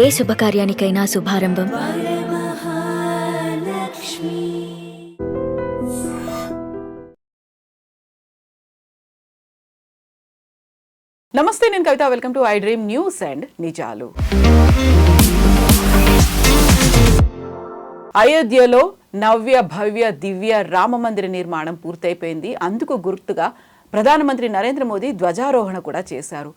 ఏ శుభకార్యానికైనా శుభారంభం నమస్తే, నేను Kavitha. Welcome to iDream News and నిజాలు. అయోధ్యలో నవ్య భవ్య దివ్య రామ మందిర నిర్మాణం పూర్తయిపోయింది. అందుకు గుర్తుగా ప్రధానమంత్రి నరేంద్ర మోదీ ధ్వజారోహణ కూడా చేశారు.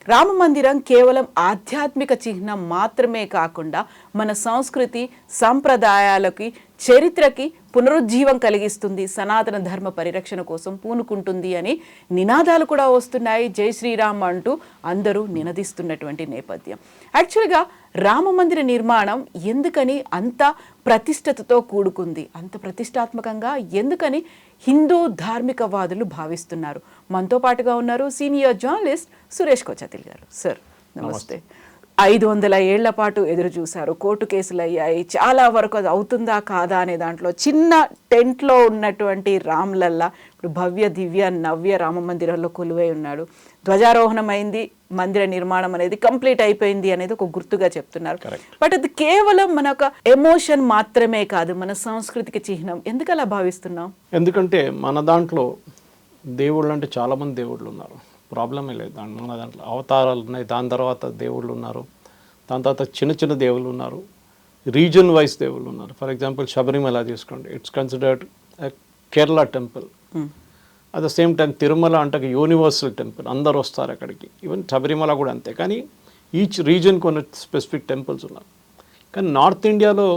రామ మందిరం కేవలం ఆధ్యాత్మిక చిహ్నం మాత్రమే కాకుండా మన సంస్కృతి, సంప్రదాయాలకి, చరిత్రకి పునరుజ్జీవం కలిగిస్తుంది, సనాతన ధర్మ పరిరక్షణ కోసం పూనుకుంటుంది అని నినాదాలు కూడా వస్తున్నాయి. జై శ్రీరామ్ అంటూ అందరూ నినదిస్తున్నటువంటి నేపథ్యం. యాక్చువల్గా రామ మందిర నిర్మాణం ఎందుకని అంత ప్రతిష్టతతో కూడుకుంది, అంత ప్రతిష్టాత్మకంగా ఎందుకని హిందూ ధార్మికవాదులు భావిస్తున్నారు? మనతో పాటుగా ఉన్నారు సీనియర్ జర్నలిస్ట్ సురేష్ కొచ్చాతిల్ గారు. సార్ నమస్తే. 500 ఏళ్ల పాటు ఎదురు చూశారు, కోర్టు కేసులు అయ్యాయి, చాలా వరకు అది అవుతుందా కాదా అనే దాంట్లో చిన్న టెంట్లో ఉన్నటువంటి రామ్లల్లా ఇప్పుడు భవ్య దివ్య నవ్య రామ మందిరంలో కొలువై ఉన్నాడు. ధ్వజారోహణం అయింది, మందిర నిర్మాణం అనేది కంప్లీట్ అయిపోయింది అనేది ఒక గుర్తుగా చెప్తున్నారు. బట్ అది కేవలం మన ఒక ఎమోషన్ మాత్రమే కాదు, మన సంస్కృతికి చిహ్నం. ఎందుకు అలా భావిస్తున్నాం? ఎందుకంటే మన దాంట్లో దేవుళ్ళు అంటే చాలామంది దేవుళ్ళు ఉన్నారు, ప్రాబ్లమే లేదు. మన దాంట్లో అవతారాలు ఉన్నాయి, దాని తర్వాత దేవుళ్ళు ఉన్నారు, దాని తర్వాత చిన్న చిన్న దేవుళ్ళు ఉన్నారు, రీజన్ వైజ్ దేవుళ్ళు ఉన్నారు. ఫర్ ఎగ్జాంపుల్ శబరిమల తీసుకోండి, it's considered Kerala temple. At the same time Tirumala అంటే యూనివర్సల్ టెంపుల్, అందరు వస్తారు అక్కడికి. ఈవెన్ శబరిమల కూడా అంతే. కానీ ఈచ్ రీజన్ కొన్ని స్పెసిఫిక్ టెంపుల్స్ ఉన్నారు. కానీ నార్త్ ఇండియాలో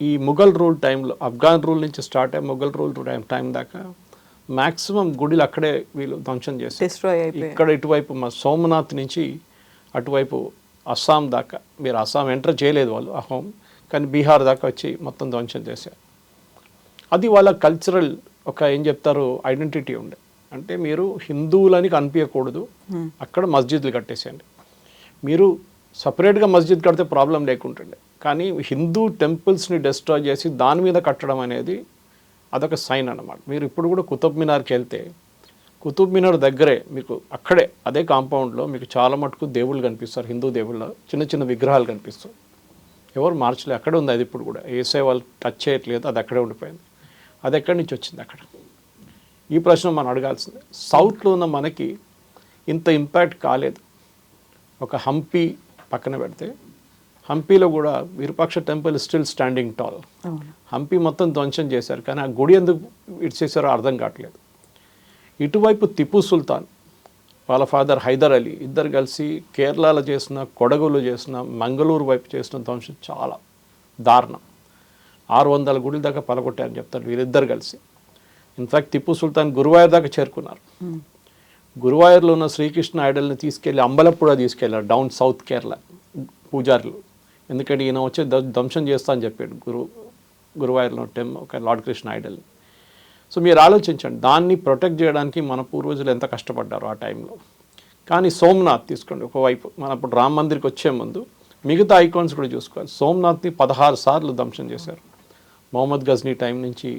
ఈ ముఘల్ రూల్ టైంలో, ఆఫ్ఘన్ రూల్ నుంచి స్టార్ట్ అయ్యి ముఘల్ రూల్ టైం దాకా మ్యాక్సిమం గుడిలు అక్కడే వీళ్ళు ధ్వంసం చేస్తారు. ఇక్కడ ఇటువైపు మా సోమనాథ్ నుంచి అటువైపు అస్సాం దాకా, మీరు అస్సాం ఎంటర్ చేయలేదు వాళ్ళు అహోం, కానీ బీహార్ దాకా వచ్చి మొత్తం ధ్వంసం చేశారు. అది వాళ్ళ కల్చరల్ ఒక ఏం చెప్తారు ఐడెంటిటీ ఉండే. అంటే మీరు హిందువులని కనిపించకూడదు, అక్కడ మస్జిద్లు కట్టేసేయండి. మీరు సపరేట్గా మస్జిద్ కడితే ప్రాబ్లం లేకుంటుండే, కానీ హిందూ టెంపుల్స్ని డిస్ట్రాయ్ చేసి దాని మీద కట్టడం అనేది అదొక సైన్ అన్నమాట. మీరు ఇప్పుడు కూడా కుతుబ్ మినార్కి వెళ్తే కుతుబ్ మినార్ దగ్గరే మీకు అక్కడే అదే కాంపౌండ్లో మీకు చాలా మటుకు దేవుళ్ళు కనిపిస్తారు, హిందూ దేవుళ్ళు చిన్న చిన్న విగ్రహాలు కనిపిస్తాయి. ఎవరు మార్చలేదు, అక్కడే ఉంది అది. ఇప్పుడు కూడా ఏసే వాళ్ళు టచ్ చేయట్లేదు, అది అక్కడే ఉండిపోయింది. అది ఎక్కడి నుంచి వచ్చింది అక్కడ? ఈ ప్రశ్న మనం అడగాల్సిందే. సౌత్లో ఉన్న మనకి ఇంత ఇంపాక్ట్ కాలేదు. ఒక హంపి పక్కన పెడితే హంపీలో కూడా Virupaksha temple still standing tall. Hampi మొత్తం ధ్వంసం చేశారు, కానీ ఆ గుడి ఎందుకు ఇడ్చేసారో అర్థం కావట్లేదు. ఇటువైపు టిప్పు సుల్తాన్ వాళ్ళ ఫాదర్ హైదర్ అలీ ఇద్దరు కలిసి కేరళలో చేసిన, కొడగులో చేసిన, మంగళూరు వైపు చేసిన ధ్వంసం చాలా దారుణం. 600 గుడి దాకా పలగొట్టారని చెప్తారు వీరిద్దరు కలిసి. ఇన్ఫ్యాక్ట్ టిప్పు సుల్తాన్ గురువాయూర్ దాకా చేరుకున్నారు. గురువాయూర్లో ఉన్న శ్రీకృష్ణ ఐడల్ని తీసుకెళ్ళి అంబలప్పుడ తీసుకెళ్ళారు, డౌన్ సౌత్ కేరళ పూజారులు. ఎందుకంటే ఈయన వచ్చి ధ్వంసం చేస్తా అని చెప్పాడు గురువాయూర్లో ఒక లార్డ్ కృష్ణ ఐడల్ని. సో మీరు ఆలోచించండి, దాన్ని ప్రొటెక్ట్ చేయడానికి మన పూర్వజులు ఎంత కష్టపడ్డారు ఆ టైంలో. కానీ సోమనాథ్ తీసుకోండి ఒకవైపు, మన ఇప్పుడు రామ మందిర్కి వచ్చే ముందు మిగతా ఐకాన్స్ కూడా చూసుకోవాలి. సోమనాథ్ని 16 సార్లు ధ్వంసం చేశారు మొహమ్మద్ గజ్నీ టైం నుంచి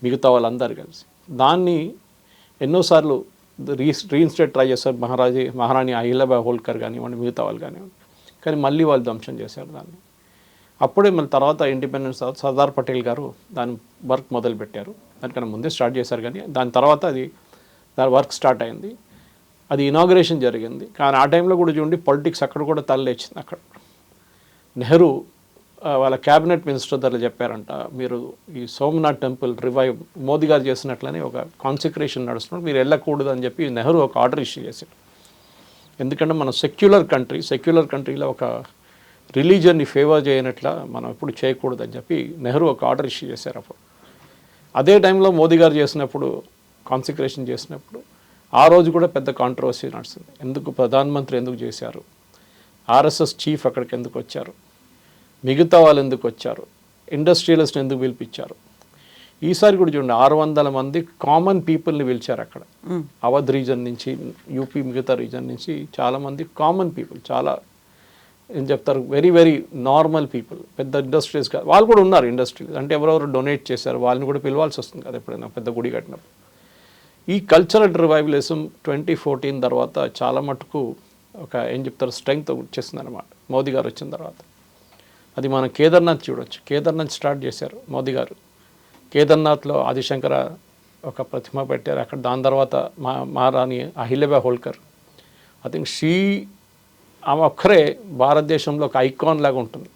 మిగతా వాళ్ళందరూ కలిసి. దాన్ని ఎన్నోసార్లు రీఇన్స్టేట్ ట్రై చేశారు మహారాణి అహిల్యాబాయి హోల్కర్ కానివ్వండి, మిగతా వాళ్ళు కానివ్వండి. కానీ మళ్ళీ వాళ్ళు ధ్వంసం చేశారు దాన్ని. అప్పుడే మళ్ళీ తర్వాత ఇండిపెండెన్స్ సర్దార్ పటేల్ గారు దాని వర్క్ మొదలుపెట్టారు. దానికన్నా ముందే స్టార్ట్ చేశారు, కానీ దాని తర్వాత దాని వర్క్ స్టార్ట్ అయింది. అది ఇనాగ్రేషన్ జరిగింది. కానీ ఆ టైంలో కూడా చూడండి పాలిటిక్స్ అక్కడ కూడా తలలేచింది. అక్కడ నెహ్రూ వాళ్ళ క్యాబినెట్ మినిస్టర్ దగ్గర చెప్పారంట, మీరు ఈ సోమనాథ్ టెంపుల్ రివైవ్ మోదీ గారు చేసినట్లనే ఒక కాన్సెక్రేషన్ నడుస్తున్నప్పుడు మీరు వెళ్ళకూడదు అని చెప్పి నెహ్రూ ఒక ఆర్డర్ ఇష్యూ చేశారు. ఎందుకంటే మనం సెక్యులర్ కంట్రీలో ఒక రిలీజియన్ని ఫేవర్ చేయనట్లా మనం ఎప్పుడు చేయకూడదు అని చెప్పి నెహ్రూ ఒక ఆర్డర్ ఇష్యూ చేశారు. అప్పుడు అదే టైంలో మోదీ గారు చేసినప్పుడు కాన్సెక్రేషన్ చేసినప్పుడు ఆ రోజు కూడా పెద్ద కాంట్రవర్సీ నడుస్తుంది. ఎందుకు ప్రధానమంత్రి ఎందుకు చేశారు, ఆర్ఎస్ఎస్ చీఫ్ అక్కడికి ఎందుకు వచ్చారు, మిగతా వాళ్ళు ఎందుకు వచ్చారు, ఇండస్ట్రియలిస్ట్ ఎందుకు పిలిపించారు. ఈసారి కూడా చూడండి 600 మంది కామన్ పీపుల్ని పిలిచారు అక్కడ. అవధ్ రీజన్ నుంచి, యూపీ మిగతా రీజన్ నుంచి చాలామంది కామన్ పీపుల్, చాలా ఏం చెప్తారు వెరీ వెరీ నార్మల్ పీపుల్, పెద్ద ఇండస్ట్రీస్ కాదు, వాళ్ళు కూడా ఉన్నారు ఇండస్ట్రీస్. అంటే ఎవరెవరు డొనేట్ చేశారు వాళ్ళని కూడా పిలవాల్సి వస్తుంది కదా ఎప్పుడైనా పెద్ద గుడి కట్టినప్పుడు. ఈ కల్చరల్ రివైవలిజం 2014 తర్వాత చాలా మటుకు ఒక ఏం చెప్తారు స్ట్రెంగ్త్ వచ్చేసింది అనమాట మోదీ గారు వచ్చిన తర్వాత. అది మనం కేదార్నాథ్ చూడొచ్చు. కేదార్నాథ్ స్టార్ట్ చేశారు మోదీ గారు. కేదార్నాథ్లో ఆదిశంకర ఒక ప్రతిమ పెట్టారు అక్కడ. దాని తర్వాత మహారాణి అహిల్యబాయ్ హోల్కర్, ఐ థింక్ ఆమె ఒక్కరే భారతదేశంలో ఒక ఐకాన్ లాగా ఉంటుంది.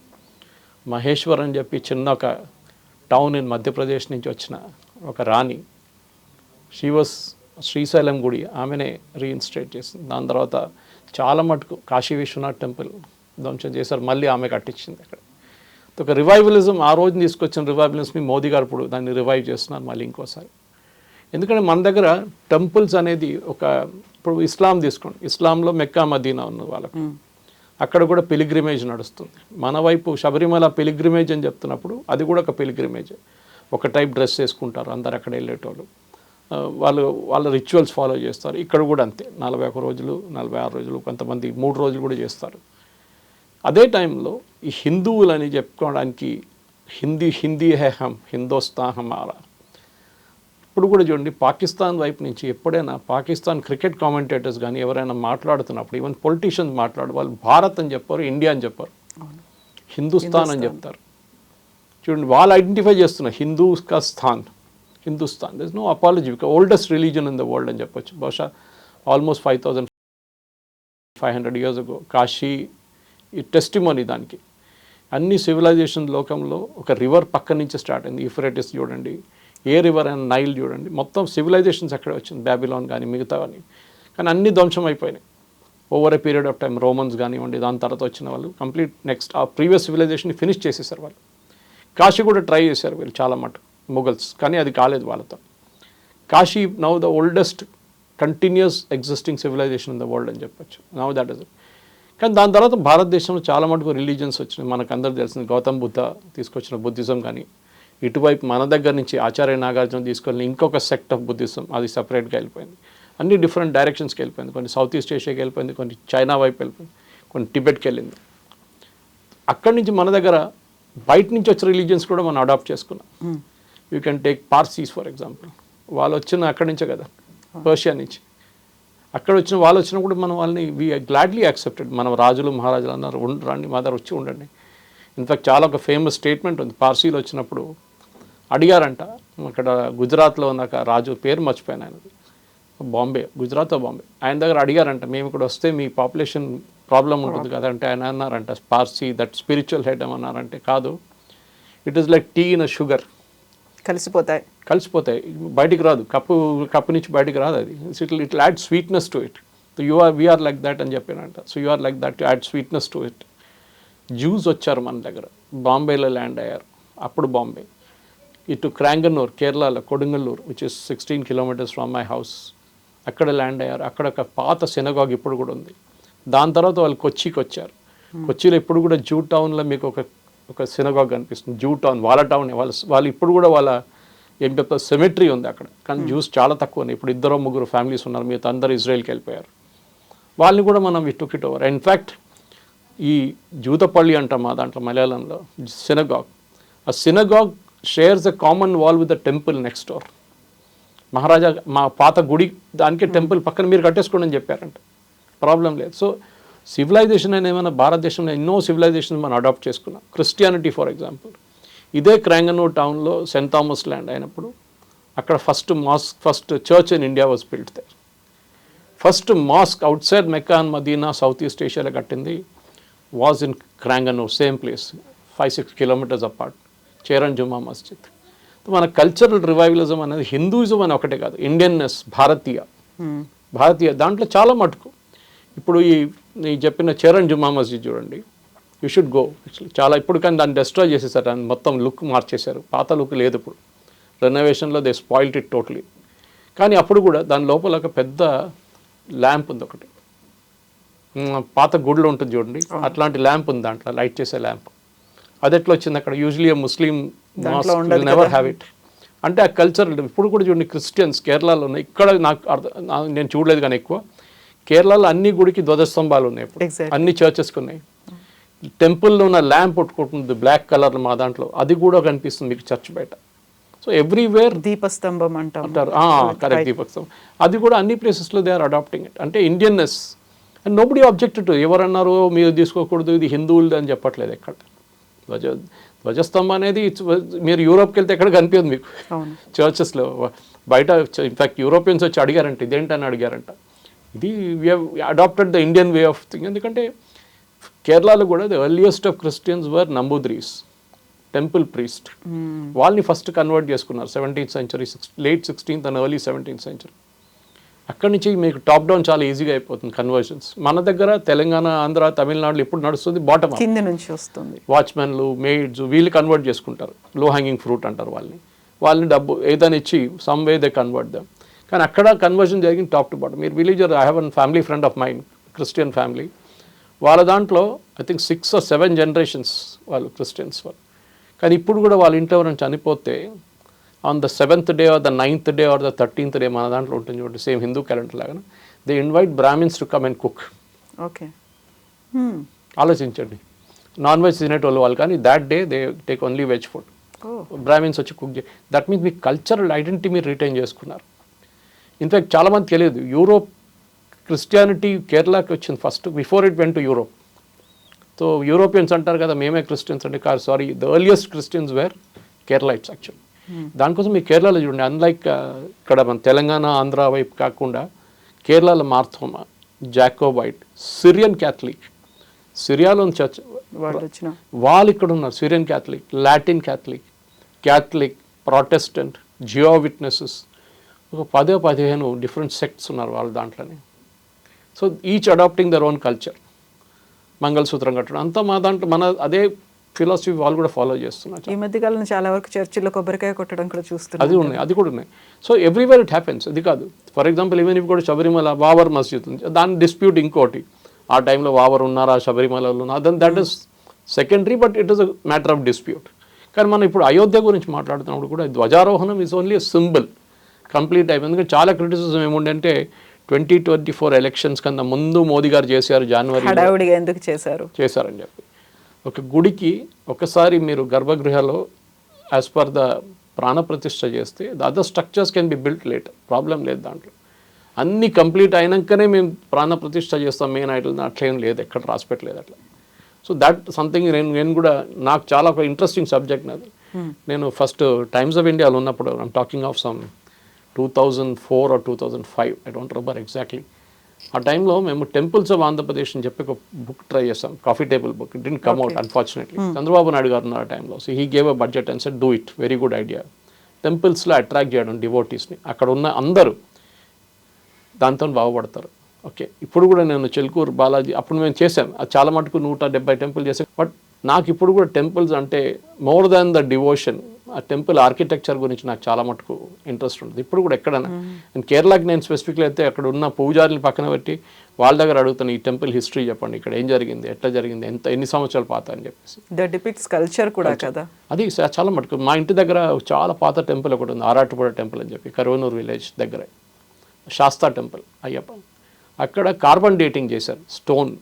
మహేశ్వర్ అని చెప్పి చిన్న ఒక టౌన్ ఇన్ మధ్యప్రదేశ్ నుంచి వచ్చిన ఒక రాణి, షీ వాస్ శ్రీశైలం గుడి ఆమెనే రీఇన్స్టేట్ చేసింది. దాని తర్వాత చాలా మటుకు కాశీ విశ్వనాథ్ టెంపుల్ ధ్వంసం చేశారు, మళ్ళీ ఆమె కట్టించింది అక్కడ. ఒక రివైవలిజం ఆ రోజు తీసుకొచ్చిన రివైవలిజంని మోదీ గారు ఇప్పుడు దాన్ని రివైవ్ చేస్తున్నారు మళ్ళీ ఇంకోసారి. ఎందుకంటే మన దగ్గర టెంపుల్స్ అనేది ఇప్పుడు ఇస్లాం తీసుకోండి, ఇస్లాంలో మెక్కా మదీనా ఉన్న వాళ్ళకు అక్కడ కూడా పిలిగ్రిమేజ్ నడుస్తుంది. మన వైపు శబరిమల పిలిగ్రిమేజ్ అని చెప్తున్నప్పుడు అది కూడా ఒక పిలిగ్రిమేజ్. ఒక టైప్ డ్రెస్ వేసుకుంటారు అందరు అక్కడ వెళ్ళేటోళ్ళు, వాళ్ళ రిచువల్స్ ఫాలో చేస్తారు. ఇక్కడ కూడా అంతే 41 రోజులు 46 రోజులు కొంతమంది 3 రోజులు కూడా చేస్తారు. అదే టైంలో ఈ హిందువులని చెప్పుకోవడానికి హిందీ హే హమ్ హిందోస్తాన్ హమారా. ఇప్పుడు కూడా చూడండి పాకిస్తాన్ వైపు నుంచి ఎప్పుడైనా పాకిస్తాన్ క్రికెట్ కామెంటేటర్స్ కానీ ఎవరైనా మాట్లాడుతున్నప్పుడు ఈవెన్ పొలిటీషియన్స్ వాళ్ళు భారత్ అని చెప్పారు, ఇండియా అని చెప్పారు, హిందుస్థాన్ అని చెప్తారు. చూడండి వాళ్ళు ఐడెంటిఫై చేస్తున్నారు Hindustan. There is no apology, oldest religion in the world అని చెప్పొచ్చు. బహుశా ఆల్మోస్ట్ 5500 years ago కాశీ ఈ టెస్టిమోనీ దానికి. అన్ని సివిలైజేషన్ లోకంలో ఒక రివర్ పక్క నుంచి స్టార్ట్ అయింది. యూఫ్రేటిస్ చూడండి, ఏ రివర్ అండ్ నైల్ చూడండి, మొత్తం సివిలైజేషన్స్ అక్కడే వచ్చింది, బ్యాబిలాన్ కానీ మిగతా కానీ. కానీ అన్ని ధ్వంసం అయిపోయినాయి over a period of time. Romans కానివ్వండి, దాని తర్వాత వచ్చిన వాళ్ళు కంప్లీట్ నెక్స్ట్ ఆ ప్రీవియస్ సివిలైజేషన్ని ఫినిష్ చేసేసారు వాళ్ళు. కాశీ కూడా ట్రై చేశారు వీళ్ళు చాలా మటుకు మొఘల్స్, కానీ అది కాలేదు వాళ్ళతో. Kashi now the oldest continuous existing civilisation in the world అని చెప్పొచ్చు. Now that is it. కానీ దాని తర్వాత భారతదేశంలో చాలా మటుకు రిలీజియన్స్ వచ్చినాయి. మనకు అందరూ తెలిసింది గౌతమ్ బుద్ధ తీసుకొచ్చిన బుద్ధిజం కానీ, ఇటువైపు మన దగ్గర నుంచి ఆచార్య నాగార్జున తీసుకొని ఇంకొక సెక్ట్ ఆఫ్ బుద్ధిజం అది సపరేట్గా వెళ్ళిపోయింది. అన్ని డిఫరెంట్ డైరెక్షన్స్కి వెళ్ళిపోయింది. కొన్ని సౌత్ ఈస్ట్ ఏషియాకి వెళ్ళిపోయింది, కొన్ని చైనా వైపు వెళ్ళిపోయింది, కొన్ని టిబెట్కి వెళ్ళింది. అక్కడి నుంచి మన దగ్గర బయట నుంచి వచ్చిన రిలీజియన్స్ కూడా మనం అడాప్ట్ చేసుకున్నాం. You can take Parsis for example. వాళ్ళు వచ్చిన అక్కడి నుంచే కదా, పర్షియా నుంచి. అక్కడ వచ్చిన వాళ్ళు వచ్చినప్పుడు మనం వాళ్ళని వీ గ్లాడ్లీ యాక్సెప్టెడ్. మనం రాజులు మహారాజులు అన్నారు, రండి మా దగ్గర వచ్చి ఉండండి. ఇన్ఫాక్ట్ చాలా ఒక ఫేమస్ స్టేట్మెంట్ ఉంది. పార్సీలు వచ్చినప్పుడు అడిగారంట, అక్కడ గుజరాత్లో ఉన్న రాజు పేరు మర్చిపోయాను ఆయనది, గుజరాత్ బాంబే, ఆయన దగ్గర అడిగారంట, మేము ఇక్కడ వస్తే మీ పాపులేషన్ ప్రాబ్లం ఉంటుంది కదా అంటే ఆయన అన్నారంట, పార్సీ దట్ స్పిరిచువల్ హెడ్ ఏమన్నారంటే, కాదు, it is like tea in sugar, కలిసిపోతాయి బయటికి రాదు, కప్పు నుంచి బయటికి రాదు అది. It add sweetness to it. We are like that అని చెప్పానంట. So you are like that to add sweetness to it. Jews వచ్చారు మన దగ్గర, బాంబేలో ల్యాండ్ అయ్యారు. అప్పుడు బాంబే ఇటు క్రాంగనూర్ కేరళలో Kodungallur which is 16 kilometers from my house, అక్కడ ల్యాండ్ అయ్యారు. అక్కడ ఒక పాత సినగాగ్ ఇప్పుడు కూడా ఉంది. దాని తర్వాత వాళ్ళు కొచ్చికి వచ్చారు. కొచ్చిలో ఇప్పుడు కూడా జూ టౌన్లో మీకు ఒక సినగాగ్ కనిపిస్తుంది. జూ టౌన్ వాళ్ళ టౌన్, వాళ్ళు ఇప్పుడు కూడా వాళ్ళ ఏం చెప్తారు సెమెట్రీ ఉంది అక్కడ. కానీ జ్యూస్ చాలా తక్కువ ఉన్నాయి. ఇప్పుడు 2-3 ఫ్యామిలీస్ ఉన్నారు, మిగతా అందరూ ఇజ్రాయెల్కి వెళ్ళిపోయారు. వాళ్ళని కూడా మనం టుక్ ఇట్ ఓవర్. ఇన్ఫ్యాక్ట్ ఈ జూతపల్లి అంటాం మా దాంట్లో మలయాళంలో సినగాగ్. ఆ synagogue shares a common wall with the temple next door. Maharaja మా పాత గుడి దానికే టెంపుల్ పక్కన మీరు కట్టేసుకోండి అని చెప్పారంట, ప్రాబ్లం లేదు. సో సివిలైజేషన్ అని ఏమైనా భారతదేశంలో ఎన్నో సివిలైజేషన్ మనం అడాప్ట్ చేసుకున్నాం. క్రిస్టియానిటీ ఫర్ ఎగ్జాంపుల్, ఇదే క్రాంగనూర్ టౌన్లో సెయింట్ థామస్ ల్యాండ్ అయినప్పుడు అక్కడ first church in India was built there. First mosque outside Mecca and Medina south east ఏషియాలో కట్టింది was in Cranganore, same place, 5-6 kilometers apart, Cheran Juma Masjid. మన కల్చరల్ రివైవలిజం అనేది Hinduism అని ఒకటే కాదు, ఇండియన్నెస్, భారతీయ దాంట్లో చాలా మటుకు. ఇప్పుడు నీ చెప్పిన చేరన్ జుమ్మా మస్జిద్ చూడండి, యూ షుడ్ గో. యాక్చువల్లీ చాలా ఇప్పుడు కానీ దాన్ని డెస్ట్రాయ్ చేసేసారు, దాన్ని మొత్తం లుక్ మార్చేశారు. పాత లుక్ లేదు ఇప్పుడు, రెనోవేషన్లో దే స్పాయిల్డ్ ఇట్ టోటలీ. కానీ అప్పుడు కూడా దాని లోపల ఒక పెద్ద ల్యాంప్ ఉంది, ఒకటి పాత గుడిలో ఉంటుంది చూడండి, అట్లాంటి ల్యాంప్ ఉంది దాంట్లో, లైట్ చేసే ల్యాంప్. అది ఎట్లా వచ్చింది అక్కడ? Usually Muslim never have it. అంటే ఆ కల్చర్ ఇప్పుడు కూడా చూడండి. క్రిస్టియన్స్ కేరళలో ఉన్నాయి, ఇక్కడ నేను చూడలేదు కానీ ఎక్కువ కేరళలో అన్ని గుడికి ధ్వజస్తంభాలు ఉన్నాయి ఇప్పుడు, అన్ని చర్చెస్కి ఉన్నాయి. టెంపుల్లో ఉన్న ల్యాంప్ కొట్టుకుంటుంది బ్లాక్ కలర్ మా దాంట్లో, అది కూడా కనిపిస్తుంది మీకు చర్చ్ బయట. సో ఎవ్రీవేర్ దీపస్తంభం అంటారు, కరెక్ట్, దీపస్తంభం. అది కూడా అన్ని ప్లేసెస్లో దే ఆర్ అడాప్టింగ్ ఇట్. అంటే Indianness and nobody objected to. ఎవరన్నారు మీరు తీసుకోకూడదు ఇది హిందువులది అని చెప్పట్లేదు ఎక్కడ. ధ్వజస్తంభం అనేది మీరు యూరోప్కి వెళ్తే ఎక్కడ కనిపించదు మీకు చర్చెస్లో. బయట ఇన్ఫ్యాక్ట్ యూరోపియన్స్ వచ్చి అడిగారంట ఇదేంటని అడిగారంట. ఇది we have adapted the Indian way of thing. ఎందుకంటే కేరళలో కూడా the earliest of Christians were Namboodiris, temple priest. వాళ్ళని ఫస్ట్ కన్వర్ట్ చేసుకున్నారు 17th century, late 16th and early 17th century. అక్కడి నుంచి మీకు టాప్ డౌన్ చాలా ఈజీగా అయిపోతుంది కన్వర్షన్స్. మన దగ్గర తెలంగాణ, ఆంధ్ర, తమిళనాడులో ఇప్పుడు నడుస్తుంది బాటమ్ కింద నుంచి వస్తుంది. వాచ్మెన్లు, మెయిడ్స్ వీళ్ళు కన్వర్ట్ చేసుకుంటారు. లో హ్యాంగింగ్ ఫ్రూట్ అంటారు వాళ్ళని డబ్బు ఏదైనా ఇచ్చి some way they convert them. కానీ అక్కడ కన్వర్షన్ జరిగింది టాప్ టు బాటమ్. మీరు villager, I have an family friend of mind, Christian family. వాళ్ళ దాంట్లో ఐ థింక్ 6 or 7 generations వాళ్ళు క్రిస్టియన్స్ వాళ్ళు. కానీ ఇప్పుడు కూడా వాళ్ళ ఇంట్లో ఎవరైనా చనిపోతే on the 7th day or the 9th day or the 13th day మన దాంట్లో ఉంటుంది చూడండి, సేమ్ హిందూ క్యాలెండర్ లాగా, they invite brahmins to come and cook. Okay, ఆలోచించండి. నాన్ వెజ్ తినేటోళ్ళు వాళ్ళు, కానీ that day they take only veg food. Brahmins వచ్చి కుక్ చేసి, దట్ మీన్స్ మీ కల్చరల్ ఐడెంటిటీ మీరు రిటైన్ చేసుకున్నారు. ఇన్ఫ్యాక్ట్ చాలామంది తెలియదు, యూరోప్ క్రిస్టియానిటీ కేరళకి వచ్చింది first before it went to Europe. So Europeans అంటారు కదా మేమే క్రిస్టియన్స్ అంటే, కాదు, sorry, the earliest Christians were Keralites actual. దానికోసం మీ కేరళలో చూడండి, అన్లైక్ ఇక్కడ మన తెలంగాణ, ఆంధ్ర వైపు కాకుండా కేరళలో మార్థోమా, జాకోబైట్, సిరియన్ క్యాథలిక్, సిరియాలో చర్చ్ వాళ్ళు ఇక్కడ ఉన్నారు. Syrian Catholic, Latin Catholic, Catholic, Protestant, Jehovah's witnesses, ఒక 10-15 డిఫరెంట్ సెక్ట్స్ ఉన్నారు వాళ్ళ దాంట్లోనే. So each adapting their own culture. మంగళసూత్రం కట్టడం అంతా మా దాంట్లో మన అదే ఫిలాసఫీ వాళ్ళు కూడా ఫాలో చేస్తున్నారు. ఈ మధ్య కాలంలో చాలా వరకు చర్చిలో కొబ్బరికాయ కొట్టడం కూడా చూస్తున్నారు. అది కూడా ఉన్నాయి. So everywhere it happens. ఇది కాదు, ఫర్ ఎగ్జాంపుల్ ఈవెన్ ఇప్పుడు కూడా శబరిమల వావర్ మస్జిద్ ఉంది, దాని డిస్ప్యూట్ ఇంకోటి. ఆ టైంలో వావర్ ఉన్నారా, శబరిమలలో ఉన్నారు, that is secondary, but it is a matter of dispute. కానీ మనం ఇప్పుడు అయోధ్య గురించి మాట్లాడుతున్నప్పుడు కూడా ధ్వజారోహణం is only a symbol, complete అయిపోయింది. ఎందుకంటే చాలా క్రిటిసిజం ఏముండంటే 2024 ఎలక్షన్స్ కన్నా ముందు మోదీ గారు చేశారు, జనవరి ఎందుకు చేశారని చెప్పి. ఒక గుడికి ఒకసారి మీరు గర్భగృహలో యాజ్ పర్ ద ప్రాణప్రతిష్ఠ చేస్తే the other structures can be built later, problem లేదు దాంట్లో. అన్నీ కంప్లీట్ అయినాకనే మేము ప్రాణప్రతిష్ఠ చేస్తాం మెయిన్ ఐడల్, అట్లేం లేదు, ఎక్కడ రాసిపెట్టలేదు అట్లా. సో దట్ సంథింగ్ నేను కూడా నాకు చాలా ఒక ఇంట్రెస్టింగ్ సబ్జెక్ట్ నాది. నేను ఫస్ట్ టైమ్స్ ఆఫ్ ఇండియాలో ఉన్నప్పుడు, I'm talking of some 2004 or 2005, I don't remember exactly. ఆ టైంలో మేము టెంపుల్స్ ఆఫ్ ఆంధ్రప్రదేశ్ అని చెప్పి ఒక బుక్ ట్రై చేస్తాం, coffee table book. It didn't come out unfortunately. Chandrababu Naidu garu ఉన్నారు ఆ టైంలో. So he gave a budget and said do it, very good idea. టెంపుల్స్లో అట్రాక్ట్ చేయడం డివోటీస్ని, అక్కడ ఉన్న అందరూ దాంతో బాగుపడతారు. ఓకే, ఇప్పుడు కూడా నేను చిలుకూరు బాలాజీ అప్పుడు మేము చేసాం, అది చాలా మటుకు 170 టెంపుల్ చేసాం. బట్ నాకు ఇప్పుడు కూడా టెంపుల్స్ అంటే మోర్ దాన్ ద డివోషన్, ఆ టెంపుల్ ఆర్కిటెక్చర్ గురించి నాకు చాలా మటుకు ఇంట్రెస్ట్ ఉంటుంది ఇప్పుడు కూడా. ఎక్కడైనా నేను కేరళకి నేను స్పెసిఫిక్గా అయితే అక్కడ ఉన్న పూజారిని పక్కన పెట్టి వాళ్ళ దగ్గర అడుగుతాను, ఈ టెంపుల్ హిస్టరీ చెప్పండి, ఇక్కడ ఏం జరిగింది, ఎట్లా జరిగింది, ఎన్ని సంవత్సరాల పాత అని చెప్పేసి. డిపిక్ట్స్ కల్చర్ కూడా కదా అది చాలా మటుకు. మా ఇంటి దగ్గర చాలా పాత టెంపుల్ ఒకటి ఉంది, ఆరాటుపూడ టెంపుల్ అని చెప్పి, కరువనూరు విలేజ్ దగ్గర శాస్తా టెంపుల్ అయ్యప్ప. అక్కడ కార్బన్ డేటింగ్ చేశారు, స్టోన్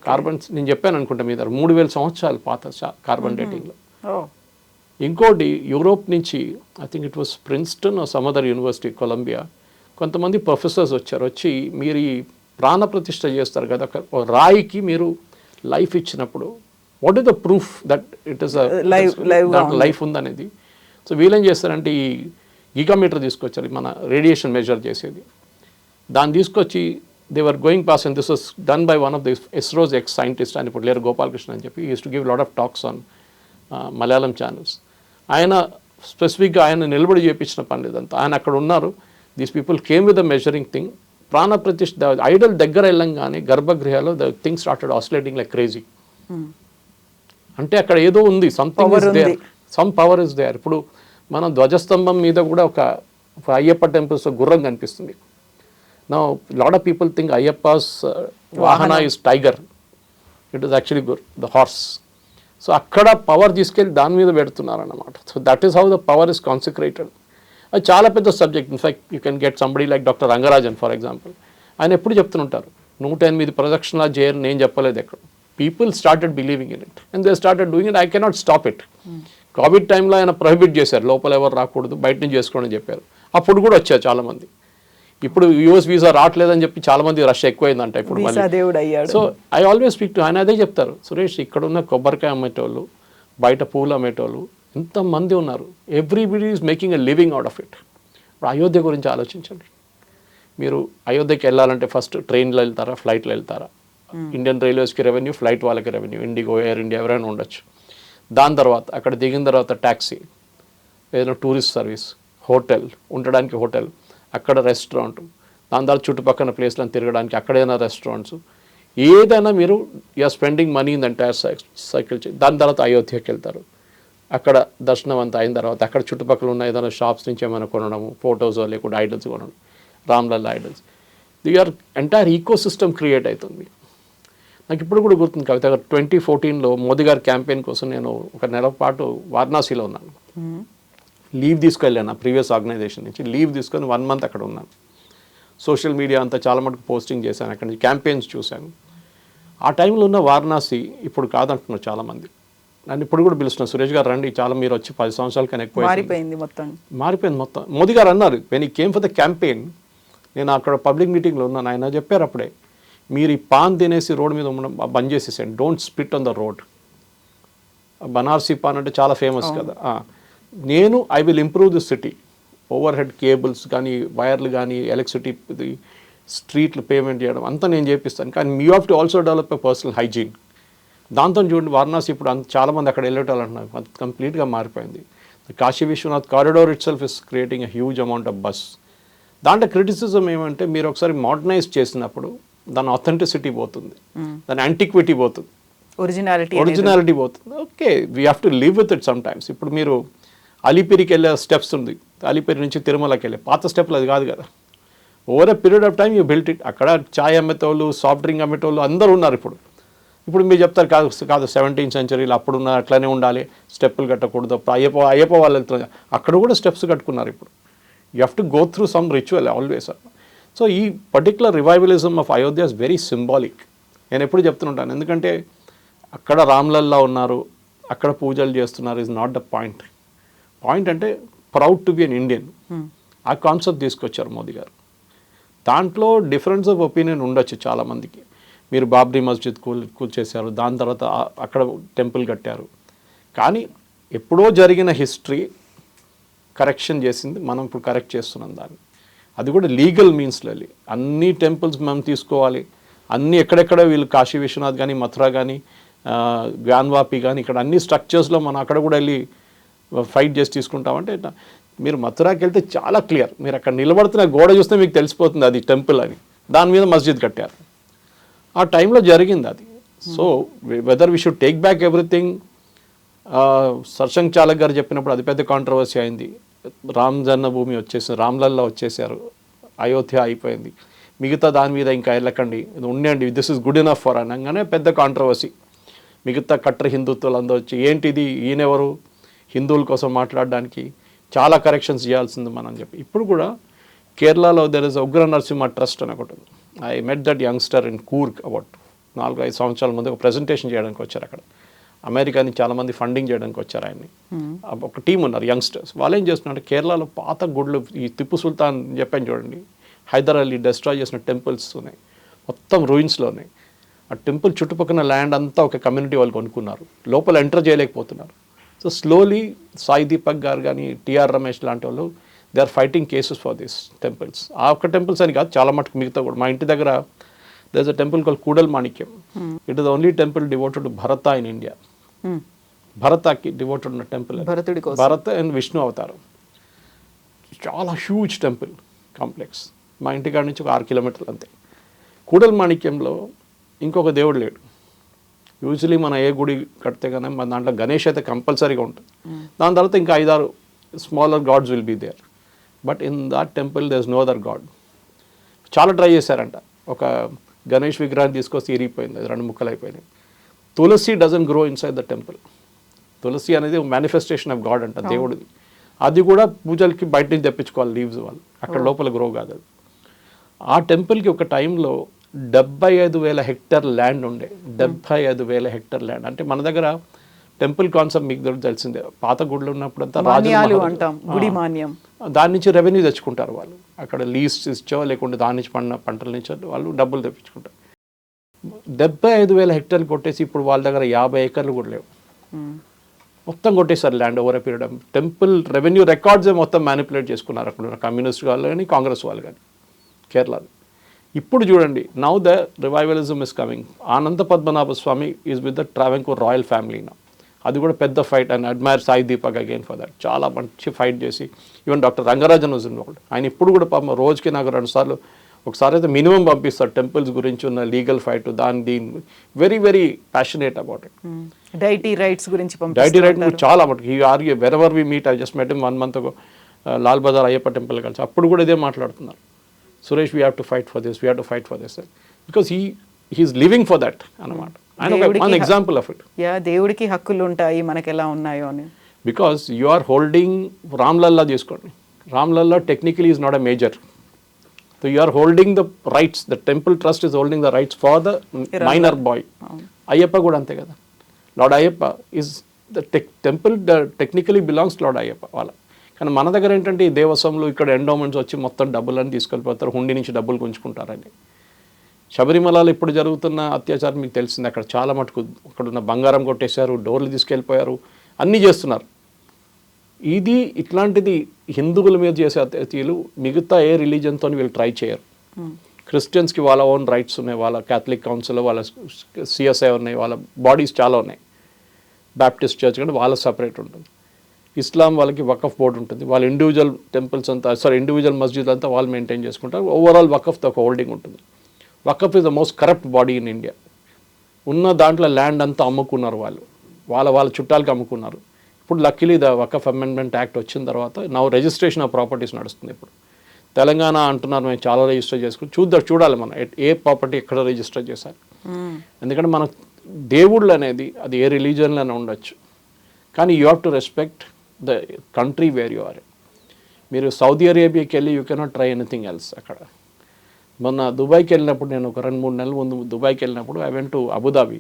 కార్బన్. నేను చెప్పాను అనుకుంటా మీ దగ్గర 3000 సంవత్సరాలు పాత కార్బన్ డేటింగ్లో. ఇంకోటి యూరోప్ నుంచి, I think it was Princeton or some other university, Columbia, కొంతమంది ప్రొఫెసర్స్ వచ్చి మీరు ఈ ప్రాణప్రతిష్ఠ చేస్తారు కదా, రాయికి మీరు లైఫ్ ఇచ్చినప్పుడు what is the proof that it is life ఉందనేది. సో వీళ్ళేం చేస్తారంటే ఈ గిగామీటర్ తీసుకొచ్చారు, మన రేడియేషన్ మెజర్ చేసేది. దాన్ని తీసుకొచ్చి they were going pass, and this was done by one of the ISRO's X scientist అని ఇప్పుడు లేరు, గోపాలకృష్ణ అని చెప్పి. Use to give lot of talks on Malayalam channels. ఆయన స్పెసిఫిక్గా ఆయన నిలబడి చేయించిన పని లేదంతా. ఆయన అక్కడ ఉన్నారు. These people came with the measuring thing. ప్రాణప్రతిష్ఠ ఐడల్ దగ్గర వెళ్ళంగానే గర్భగృహాలో the thing started oscillating like crazy. అంటే అక్కడ ఏదో ఉంది, something is there, some power is there. ఇప్పుడు మనం ధ్వజస్తంభం మీద కూడా ఒక అయ్యప్ప టెంపుల్స్ గుర్రం కనిపిస్తుంది. Now lot of people think Ayyappa's vahana is tiger, it is actually the horse. So అక్కడ పవర్ తీసుకెళ్ళి దాని మీద పెడుతున్నారు అన్నమాట. So that is how the power is concentrated. అది చాలా పెద్ద subject. In fact you can get somebody like doctor Rangarajan for example. ఆయన ఎప్పుడు చెప్తుంటారు 108 ప్రదక్షిణాలు చేయరు, నేను చెప్పలేదు ఎక్కడ. People started believing in it and they started doing it. I cannot stop it. Covid టైంలో ఆయన ప్రొహిబిట్ చేశారు, లోపల ఎవరు రాకూడదు, బయట నుంచి చేసుకోండి అని చెప్పారు. అప్పుడు కూడా వచ్చారు చాలామంది. ఇప్పుడు యూఎస్ వీసా రావట్లేదని చెప్పి చాలా మంది రష్ ఎక్కువైందంట ఇప్పుడు వీసా దేవుడు అయ్యాడు. So I always speak to ఆయన అదే చెప్తారు, సురేష్ ఇక్కడ ఉన్న కొబ్బరికాయ అమ్మేటోళ్ళు, బయట పూలు అమ్మేటోళ్ళు ఎంతమంది ఉన్నారు, everybody is making a living out of it. ఇప్పుడు అయోధ్య గురించి ఆలోచించండి. మీరు అయోధ్యకి వెళ్ళాలంటే ఫస్ట్ ట్రైన్లో వెళ్తారా, ఫ్లైట్లో వెళ్తారా? ఇండియన్ రైల్వేస్కి రెవెన్యూ, ఫ్లైట్ వాళ్ళకి రెవెన్యూ, ఇండిగో, ఎయిర్ ఇండియా ఎవరైనా ఉండొచ్చు. దాని తర్వాత అక్కడ దిగిన తర్వాత ట్యాక్సీ, ఏదైనా టూరిస్ట్ సర్వీస్, హోటల్, ఉండడానికి హోటల్, అక్కడ రెస్టారెంట్, దాని తర్వాత చుట్టుపక్కల ప్లేస్లను తిరగడానికి అక్కడైనా రెస్టారెంట్స్, ఏదైనా మీరు you're spending money in the entire cycle. దాని తర్వాత అయోధ్యకి వెళ్తారు, అక్కడ దర్శనం అంతా అయిన తర్వాత అక్కడ చుట్టుపక్కల ఉన్న ఏదైనా షాప్స్ నుంచి ఏమైనా కొనడము, ఫొటోస్ లేకుండా ఐడల్స్ కొనడం, Ramlalla idols, the are entire ecosystem create అవుతుంది. నాకు ఇప్పుడు కూడా గుర్తుంది కవిత గారు, 2014లో మోదీ గారి క్యాంపెయిన్ కోసం నేను ఒక నెల పాటు వారణాసిలో ఉన్నాను. లీవ్ తీసుకెళ్ళాను ప్రీవియస్ ఆర్గనైజేషన్ నుంచి, లీవ్ తీసుకొని 1 month అక్కడ ఉన్నాను. సోషల్ మీడియా అంతా చాలా మటుకు పోస్టింగ్ చేశాను, అక్కడి నుంచి క్యాంపెయిన్స్ చూశాను. ఆ టైంలో ఉన్న వారణాసి ఇప్పుడు కాదంటున్నారు చాలామంది. నన్ను ఇప్పుడు కూడా పిలుస్తున్నారు, సురేష్ గారు రండి, చాలా మీరు వచ్చి 10 సంవత్సరాల కన్నా ఎక్కువ మారిపోయింది మొత్తం. మోదీ గారు అన్నారు వెన్ ఈ కేమ్ ఫర్ ద క్యాంపెయిన్, నేను అక్కడ పబ్లిక్ మీటింగ్లో ఉన్నాను, ఆయన చెప్పారు అప్పుడే, మీరు ఈ పాన్ తినేసి రోడ్ మీద ఉండడం బంద్ చేసేసాను, don't spit on the road. Banarasi pan అంటే చాలా ఫేమస్ కదా. నేను I will improve the city, over head cables కానీ, వైర్లు కానీ, ఎలక్ట్రిసిటీ, స్ట్రీట్లు పేమెంట్ చేయడం అంతా నేను చేపిస్తాను, కానీ you have to also develop a personal hygiene. దాంతో చూడండి వారణాసి ఇప్పుడు చాలామంది అక్కడ వెళ్ళేటోళ్ళు అంటున్నారు, అది కంప్లీట్గా మారిపోయింది. Kashi Vishwanath corridor itself is creating a huge amount of buzz. దాంట్లో క్రిటిసిజం ఏమంటే, మీరు ఒకసారి మోడర్నైజ్ చేసినప్పుడు దాని ఆథెంటిసిటీ పోతుంది, దాని యాంటిక్విటీ పోతుంది, ఒరిజినాలిటీ పోతుంది. Okay, we have to live with it some times. ఇప్పుడు మీరు అలీపిరికి వెళ్ళే స్టెప్స్ ఉంది, అలీపిరి నుంచి తిరుమలకి వెళ్ళే పాత స్టెప్లు, అది కాదు కదా. Over a period of time you built it. అక్కడ చాయ్ అమ్మేటోళ్ళు, సాఫ్ట్ డ్రింక్ అమ్మేటోళ్ళు అందరూ ఉన్నారు. ఇప్పుడు మీరు చెప్తారు కాదు 17th centuryలో అప్పుడున్న అట్లనే ఉండాలి, స్టెప్పులు కట్టకూడదు. అయ్యప్ప వాళ్ళు వెళ్తున్నారు, అక్కడ కూడా స్టెప్స్ కట్టుకున్నారు. ఇప్పుడు you have to go through some ritual always. So ఈ particular revivalism of Ayodhya is very symbolic. నేను ఎప్పుడు చెప్తుంటాను, ఎందుకంటే అక్కడ రామ్లల్లా ఉన్నారు, అక్కడ పూజలు చేస్తున్నారు, is not the point. Point అంటే proud to be an Indian, ఆ కాన్సెప్ట్ తీసుకొచ్చారు మోదీ గారు. దాంట్లో డిఫరెన్స్ ఆఫ్ ఒపీనియన్ ఉండొచ్చు చాలామందికి. మీరు బాబ్రీ మస్జిద్ కూల్చేశారు, దాని తర్వాత అక్కడ టెంపుల్ కట్టారు, కానీ ఎప్పుడో జరిగిన హిస్టరీ కరెక్షన్ చేసింది, మనం ఇప్పుడు కరెక్ట్ చేస్తున్నాం దాన్ని. అది కూడా లీగల్ మీన్స్లో. అన్ని టెంపుల్స్ మనం తీసుకోవాలి, అన్ని ఎక్కడెక్కడ వీళ్ళు కాశీ విశ్వనాథ్ కానీ, మథురా కానీ, గ్యాన్వాపి కానీ, ఇక్కడ అన్ని స్ట్రక్చర్స్లో మనం అక్కడ కూడా వెళ్ళి ఫైట్ చేసి తీసుకుంటామంటే, మీరు మథురాకి వెళ్తే చాలా క్లియర్, మీరు అక్కడ నిలబడుతున్న గోడ చూస్తే మీకు తెలిసిపోతుంది అది టెంపుల్ అని. దాని మీద మస్జిద్ కట్టారు, ఆ టైంలో జరిగింది అది. So whether we should take back everything. Sarsanghchalak garu చెప్పినప్పుడు అది పెద్ద కాంట్రవర్సీ అయింది. రామ్ జన్మభూమి వచ్చేసి రామ్లల్లా వచ్చేసారు, అయోధ్య అయిపోయింది, మిగతా దాని మీద ఇంకా వెళ్ళకండి, ఇది ఉండండి, this is good enough for అనగానే పెద్ద కాంట్రవర్సీ. మిగతా కట్టర్ హిందుత్వాలు అందరూ వచ్చి ఏంటిది, ఈయనెవరు హిందువుల కోసం మాట్లాడడానికి, చాలా కరెక్షన్స్ చేయాల్సింది మనం చెప్పి. ఇప్పుడు కూడా కేరళలో దెర్ ఇస్ ఉగ్ర నరసింహ ట్రస్ట్ అని ఒకటి. I met that youngster in Coorg about 4-5 సంవత్సరాల ముందు ఒక ప్రెజెంటేషన్ చేయడానికి వచ్చారు. అక్కడ అమెరికా నుంచి చాలామంది ఫండింగ్ చేయడానికి వచ్చారు ఆయన్ని. ఒక టీం ఉన్నారు యంగ్స్టర్స్. వాళ్ళు ఏం చేస్తున్నారంటే, కేరళలో పాత గుళ్ళు, ఈ టిప్పు సుల్తాన్ చెప్పాను చూడండి, హైదర్ అలీ డెస్ట్రాయ్ చేసిన టెంపుల్స్ ఉన్నాయి, మొత్తం రూయిన్స్లో ఉన్నాయి. ఆ టెంపుల్ చుట్టుపక్కల ల్యాండ్ అంతా ఒక కమ్యూనిటీ వాళ్ళు కొనుక్కున్నారు, లోపల ఎంటర్ చేయలేకపోతున్నారు. సో స్లోలీ సాయి దీపక్ గారు కానీ, టిఆర్ రమేష్ లాంటి వాళ్ళు, they are fighting cases for this temples. ఆ ఒక్క టెంపుల్స్ అని కాదు, చాలా మటుకు మిగతా కూడా. మా ఇంటి దగ్గర there is a temple called Kudal Manikyam. It is the only temple devoted to Bharata in India. Bharataki devoted to temple. Bharata and Vishnu అవతారం. చాలా హ్యూజ్ టెంపుల్ కాంప్లెక్స్. మా ఇంటికాడ నుంచి ఒక 6 kilometers అంతే. కూడల్ మాణిక్యంలో ఇంకొక దేవుడు లేడు. యూజువలీ మన ఏ గుడి కడితే కానీ మన దాంట్లో గణేష్ అయితే కంపల్సరీగా ఉంటుంది. దాని తర్వాత ఇంకా 5-6 smaller gods will be there. But in that temple there is no other god. చాలా ట్రై చేశారంట, ఒక గణేష్ విగ్రహాన్ని తీసుకొస్తే ఇరిగిపోయింది, అది 2 ముక్కలు అయిపోయినాయి. Tulsi doesn't grow inside the temple. తులసి అనేది మేనిఫెస్టేషన్ ఆఫ్ గాడ్ అంట, దేవుడిది. అది కూడా పూజలకి బయట నుంచి తెప్పించుకోవాలి లీవ్స్ వాళ్ళు, అక్కడ లోపల గ్రో కాదు అది. ఆ టెంపుల్కి ఒక టైంలో 75,000 hectare ల్యాండ్ ఉండే. 75,000 hectare ల్యాండ్ అంటే మన దగ్గర టెంపుల్ కాన్సెప్ట్ మీకు తెలిసిందే. పాత గుళ్ళు ఉన్నప్పుడంతా మాన్యాలు అంటాం, గుడి మాన్యం. దాని నుంచి రెవెన్యూ తెచ్చుకుంటారు వాళ్ళు. అక్కడ లీజ్ ఇచ్చో లేకుంటే దాని నుంచి పంటల నుంచి వాళ్ళు డబ్బులు తెప్పించుకుంటారు. 75,000 హెక్టార్లు కొట్టేసి ఇప్పుడు వాళ్ళ దగ్గర 50 ఏకర్లు కూడా లేవు. మొత్తం కొట్టేశారు land over a period. Temple revenue రికార్డ్సే మొత్తం మ్యానిపులేట్ చేసుకున్నారు అక్కడ కమ్యూనిస్ట్ వాళ్ళు కానీ కాంగ్రెస్ వాళ్ళు కానీ కేరళలో. ఇప్పుడు చూడండి, now the revivalism is coming. Anantha Padmanabha Swamy is with the Travancore royal family నా. అది కూడా పెద్ద fight. And admire Sai Deepak again for that. చాలా మంచి ఫైట్ చేసి even doctor Rangarajan was involved. ఆయన ఇప్పుడు కూడా పాపం రోజుకి నాకు 2 సార్లు, ఒకసారి అయితే మినిమం పంపిస్తారు టెంపుల్స్ గురించి ఉన్న లీగల్ ఫైట్. దీని very very passionate about it. Deity rights గురించి డైటీ రైట్ చాలా మటుకు ఈ argue wherever we meet. I just met 1 month ago Lal Bazaar Ayyappa temple కలిసి అప్పుడు కూడా ఇదే మాట్లాడుతున్నారు. Suresh, we have to fight for this, we have to fight for this, because he's living for that అన్నమాట. ఆయన ఒక ఎగ్జాంపుల్ ఆఫ్ ఇట్. దేవుడికి హక్కులు ఉంటాయి మనకి ఎలా ఉన్నాయో అని. Because you are holding Ramlalla తీసుకోండి. Ramlalla technically is not a major. So you are holding the rights, the temple trust is holding the rights for the minor boy. Ayyappa kuda ante kada. Lord Ayyappa is the temple technically belongs to Lord Ayyappa wala. కానీ మన దగ్గర ఏంటంటే ఈ దేవస్వంలో ఇక్కడ endowments వచ్చి మొత్తం డబ్బులని తీసుకెళ్ళిపోతారు, హుండీ నుంచి డబ్బులు గుంజుకుంటారని. శబరిమలలో ఇప్పుడు జరుగుతున్న అత్యాచారం మీకు తెలిసింది. అక్కడ చాలా మటుకు అక్కడ ఉన్న బంగారం కొట్టేశారు, డోర్లు తీసుకెళ్ళిపోయారు, అన్నీ చేస్తున్నారు. ఇది ఇట్లాంటిది హిందువుల మీద చేసే అత్యాచారాలు మిగతా ఏ రిలీజన్తో వీళ్ళు ట్రై చేయరు. క్రిస్టియన్స్కి వాళ్ళ ఓన్ రైట్స్ ఉన్నాయి, వాళ్ళ క్యాథలిక్ కౌన్సిల్, వాళ్ళ సిఎస్ఐ ఉన్నాయి, వాళ్ళ బాడీస్ చాలా ఉన్నాయి. బ్యాప్టిస్ట్ చర్చ్ కంటే వాళ్ళ సపరేట్ ఉంటుంది. ఇస్లాం వాళ్ళకి వకఫ్ బోర్డు ఉంటుంది. వాళ్ళ ఇండివిజువల్ టెంపుల్స్ అంతా ఇండివిజువల్ మస్జిద్ అంతా వాళ్ళు మెయింటైన్ చేసుకుంటారు. ఓవరాల్ వకఫ్ ఒక హోల్డింగ్ ఉంటుంది. Waqf is the most corrupt body in India. ఉన్న దాంట్లో ల్యాండ్ అంతా అమ్ముకున్నారు వాళ్ళు, వాళ్ళ చుట్టాలకి అమ్ముకున్నారు. ఇప్పుడు luckily the Waqf amendment act వచ్చిన తర్వాత నా రిజిస్ట్రేషన్ ఆఫ్ ప్రాపర్టీస్ నడుస్తుంది. ఇప్పుడు తెలంగాణ అంటున్నారు మేము చాలా రిజిస్టర్ చేసుకుని చూడాలి మనం ఏ ప్రాపర్టీ ఎక్కడ రిజిస్టర్ చేశారు. ఎందుకంటే మన దేవుళ్ళు అనేది అది ఏ రిలీజన్లోనే ఉండొచ్చు, కానీ you have to respect the country where you are. మీరు సౌదీ అరేబియాకి వెళ్ళి you cannot try anything else. అక్కడ మొన్న దుబాయ్కి వెళ్ళినప్పుడు, నేను ఒక 2-3 నెలల ముందు దుబాయ్కి వెళ్ళినప్పుడు I went to Abu Dhabi,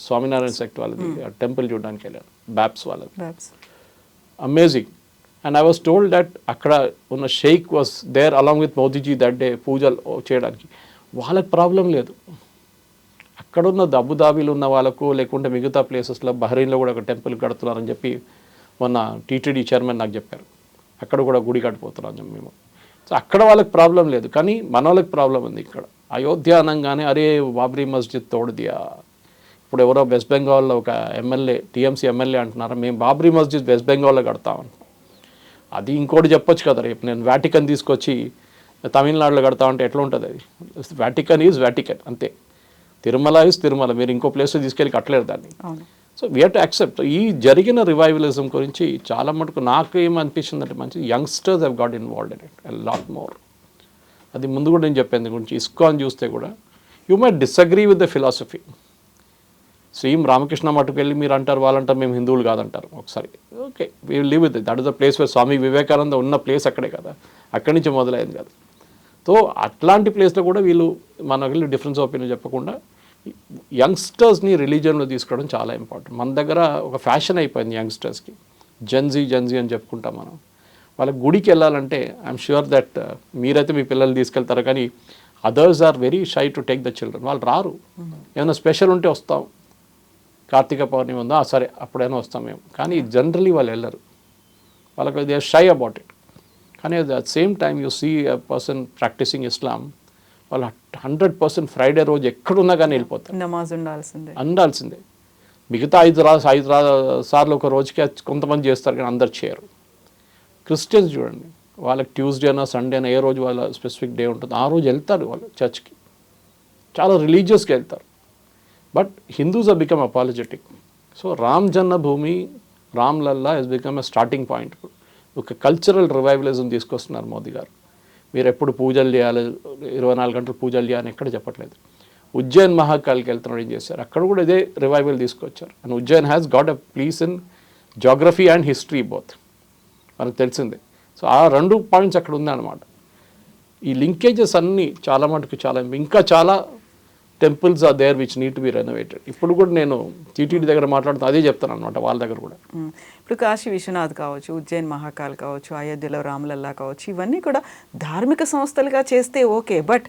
Swaminarayan sect వాళ్ళది టెంపుల్ చూడడానికి వెళ్ళాను, బ్యాప్స్ వాళ్ళది. Amazing. And I was told that అక్కడ ఉన్న sheikh was there along with Modiji that day పూజలు చేయడానికి. వాళ్ళకి ప్రాబ్లం లేదు. అక్కడున్న అబుదాబీలో ఉన్న వాళ్ళకు, లేకుంటే మిగతా ప్లేసెస్లో బహ్రెయిన్లో కూడా ఒక టెంపుల్ కడుతున్నారని చెప్పి మొన్న టీటీడీ చైర్మన్ నాకు చెప్పారు. అక్కడ కూడా గుడి కట్టిపోతున్నాం మేము. సో అక్కడ వాళ్ళకి ప్రాబ్లం లేదు, కానీ మన వాళ్ళకి ప్రాబ్లం ఉంది. ఇక్కడ అయోధ్య అనగానే అరే బాబ్రీ మస్జిద్ తోడుదియా. ఇప్పుడు ఎవరో వెస్ట్ బెంగాల్లో ఒక ఎమ్మెల్యే, టీఎంసీ ఎమ్మెల్యే అంటున్నారు మేము బాబ్రీ మస్జిద్ వెస్ట్ బెంగాల్లో కడతామని. అది ఇంకోటి చెప్పొచ్చు కదా, రేపు నేను వాటికన్ తీసుకొచ్చి తమిళనాడులో కడతామంటే ఎట్లా ఉంటుంది? అది వాటికన్ ఈజ్ వాటికన్ అంతే. తిరుమల ఈజ్ తిరుమల. మీరు ఇంకో ప్లేస్ తీసుకెళ్ళి కట్టలేరు దాన్ని. So we have to accept. ఈ జరిగిన రివైవలిజం గురించి చాలా మటుకు నాకు ఏమనిపించింది అంటే, మంచి youngsters have got involved in it a lot more. అది ముందు కూడా నేను చెప్పాను గురించి. ఇస్కాన్ చూస్తే కూడా you might disagree with the philosophy. శ్రీం రామకృష్ణ మటుకు వెళ్ళి మీరు అంటారు, వాళ్ళంటారు మేము హిందువులు కాదంటారు. ఒకసారి okay, we live with it. That is the place where Swami Vivekananda ఉన్న ప్లేస్ అక్కడే కదా, అక్కడి నుంచి మొదలైంది కదా. సో అట్లాంటి ప్లేస్లో కూడా వీళ్ళు మనకి డిఫరెన్స్ ఆఫ్ ఒపీనియన్ చెప్పకుండా యంగ్స్టర్స్ని రిలీజియన్లో తీసుకోవడం చాలా ఇంపార్టెంట్. మన దగ్గర ఒక ఫ్యాషన్ అయిపోయింది యంగ్స్టర్స్కి, జెన్జీ అని చెప్పుకుంటాం మనం. వాళ్ళకి గుడికి వెళ్ళాలంటే ఐఎమ్ ష్యూర్ దట్ మీరైతే మీ పిల్లల్ని తీసుకెళ్తారు, కానీ others are very shy to take the children. వాళ్ళు రారు. ఏమైనా స్పెషల్ ఉంటే వస్తాం, కార్తీక పౌర్ణమి ఉందా సరే అప్పుడైనా వస్తాం మేము, కానీ జనరలీ వాళ్ళు వెళ్ళరు. వాళ్ళకి they are shy about it. కానీ at the same time you see a person practicing Islam, వాళ్ళు 100% ఫ్రైడే రోజు ఎక్కడున్నా కానీ వెళ్ళిపోతారు. నమాజ్ ఉండాల్సిందే. మిగతా 5 సార్లు ఒక రోజుకి కొంతమంది చేస్తారు, కానీ అందరు చేయరు. క్రిస్టియన్స్ చూడండి, వాళ్ళకి ట్యూస్డేనా సండేనా ఏ రోజు వాళ్ళ స్పెసిఫిక్ డే ఉంటుంది, ఆ రోజు వెళ్తారు వాళ్ళు చర్చ్కి, చాలా రిలీజియస్గా వెళ్తారు. But Hindus are become apologetic. So Ram Janmabhoomi, Ramlalla he's become a starting point. ఒక కల్చరల్ రివైవలిజం తీసుకొస్తున్నారు మోదీ గారు. మీరు ఎప్పుడు పూజలు చేయాలి, 24 గంటలు పూజలు చేయాలని ఎక్కడ చెప్పట్లేదు. ఉజ్జయిన్ మహాకాల్కి వెళ్తున్నాడు, ఏం చేశారు, అక్కడ కూడా ఇదే రివైవల్ తీసుకొచ్చారు. And Ujjain has got a place in geography and history both, మనకు తెలిసిందే. సో ఆ 2 పాయింట్స్ అక్కడ ఉందన్నమాట. ఈ లింకేజెస్ అన్నీ చాలా మటుకు ఇంకా చాలా temples are there which need to be renovated. ఇప్పుడు కూడా నేను టీటీడీ దగ్గర మాట్లాడుతూ అదే చెప్తాను అనమాట, వాళ్ళ దగ్గర కూడా. ఇప్పుడు కాశీ విశ్వనాథ్ కావచ్చు, ఉజ్జయిన్ మహాకాల్ కావచ్చు, అయోధ్యలో రామలల్లా కావచ్చు, ఇవన్నీ కూడా ధార్మిక సంస్థలుగా చేస్తే ఓకే, బట్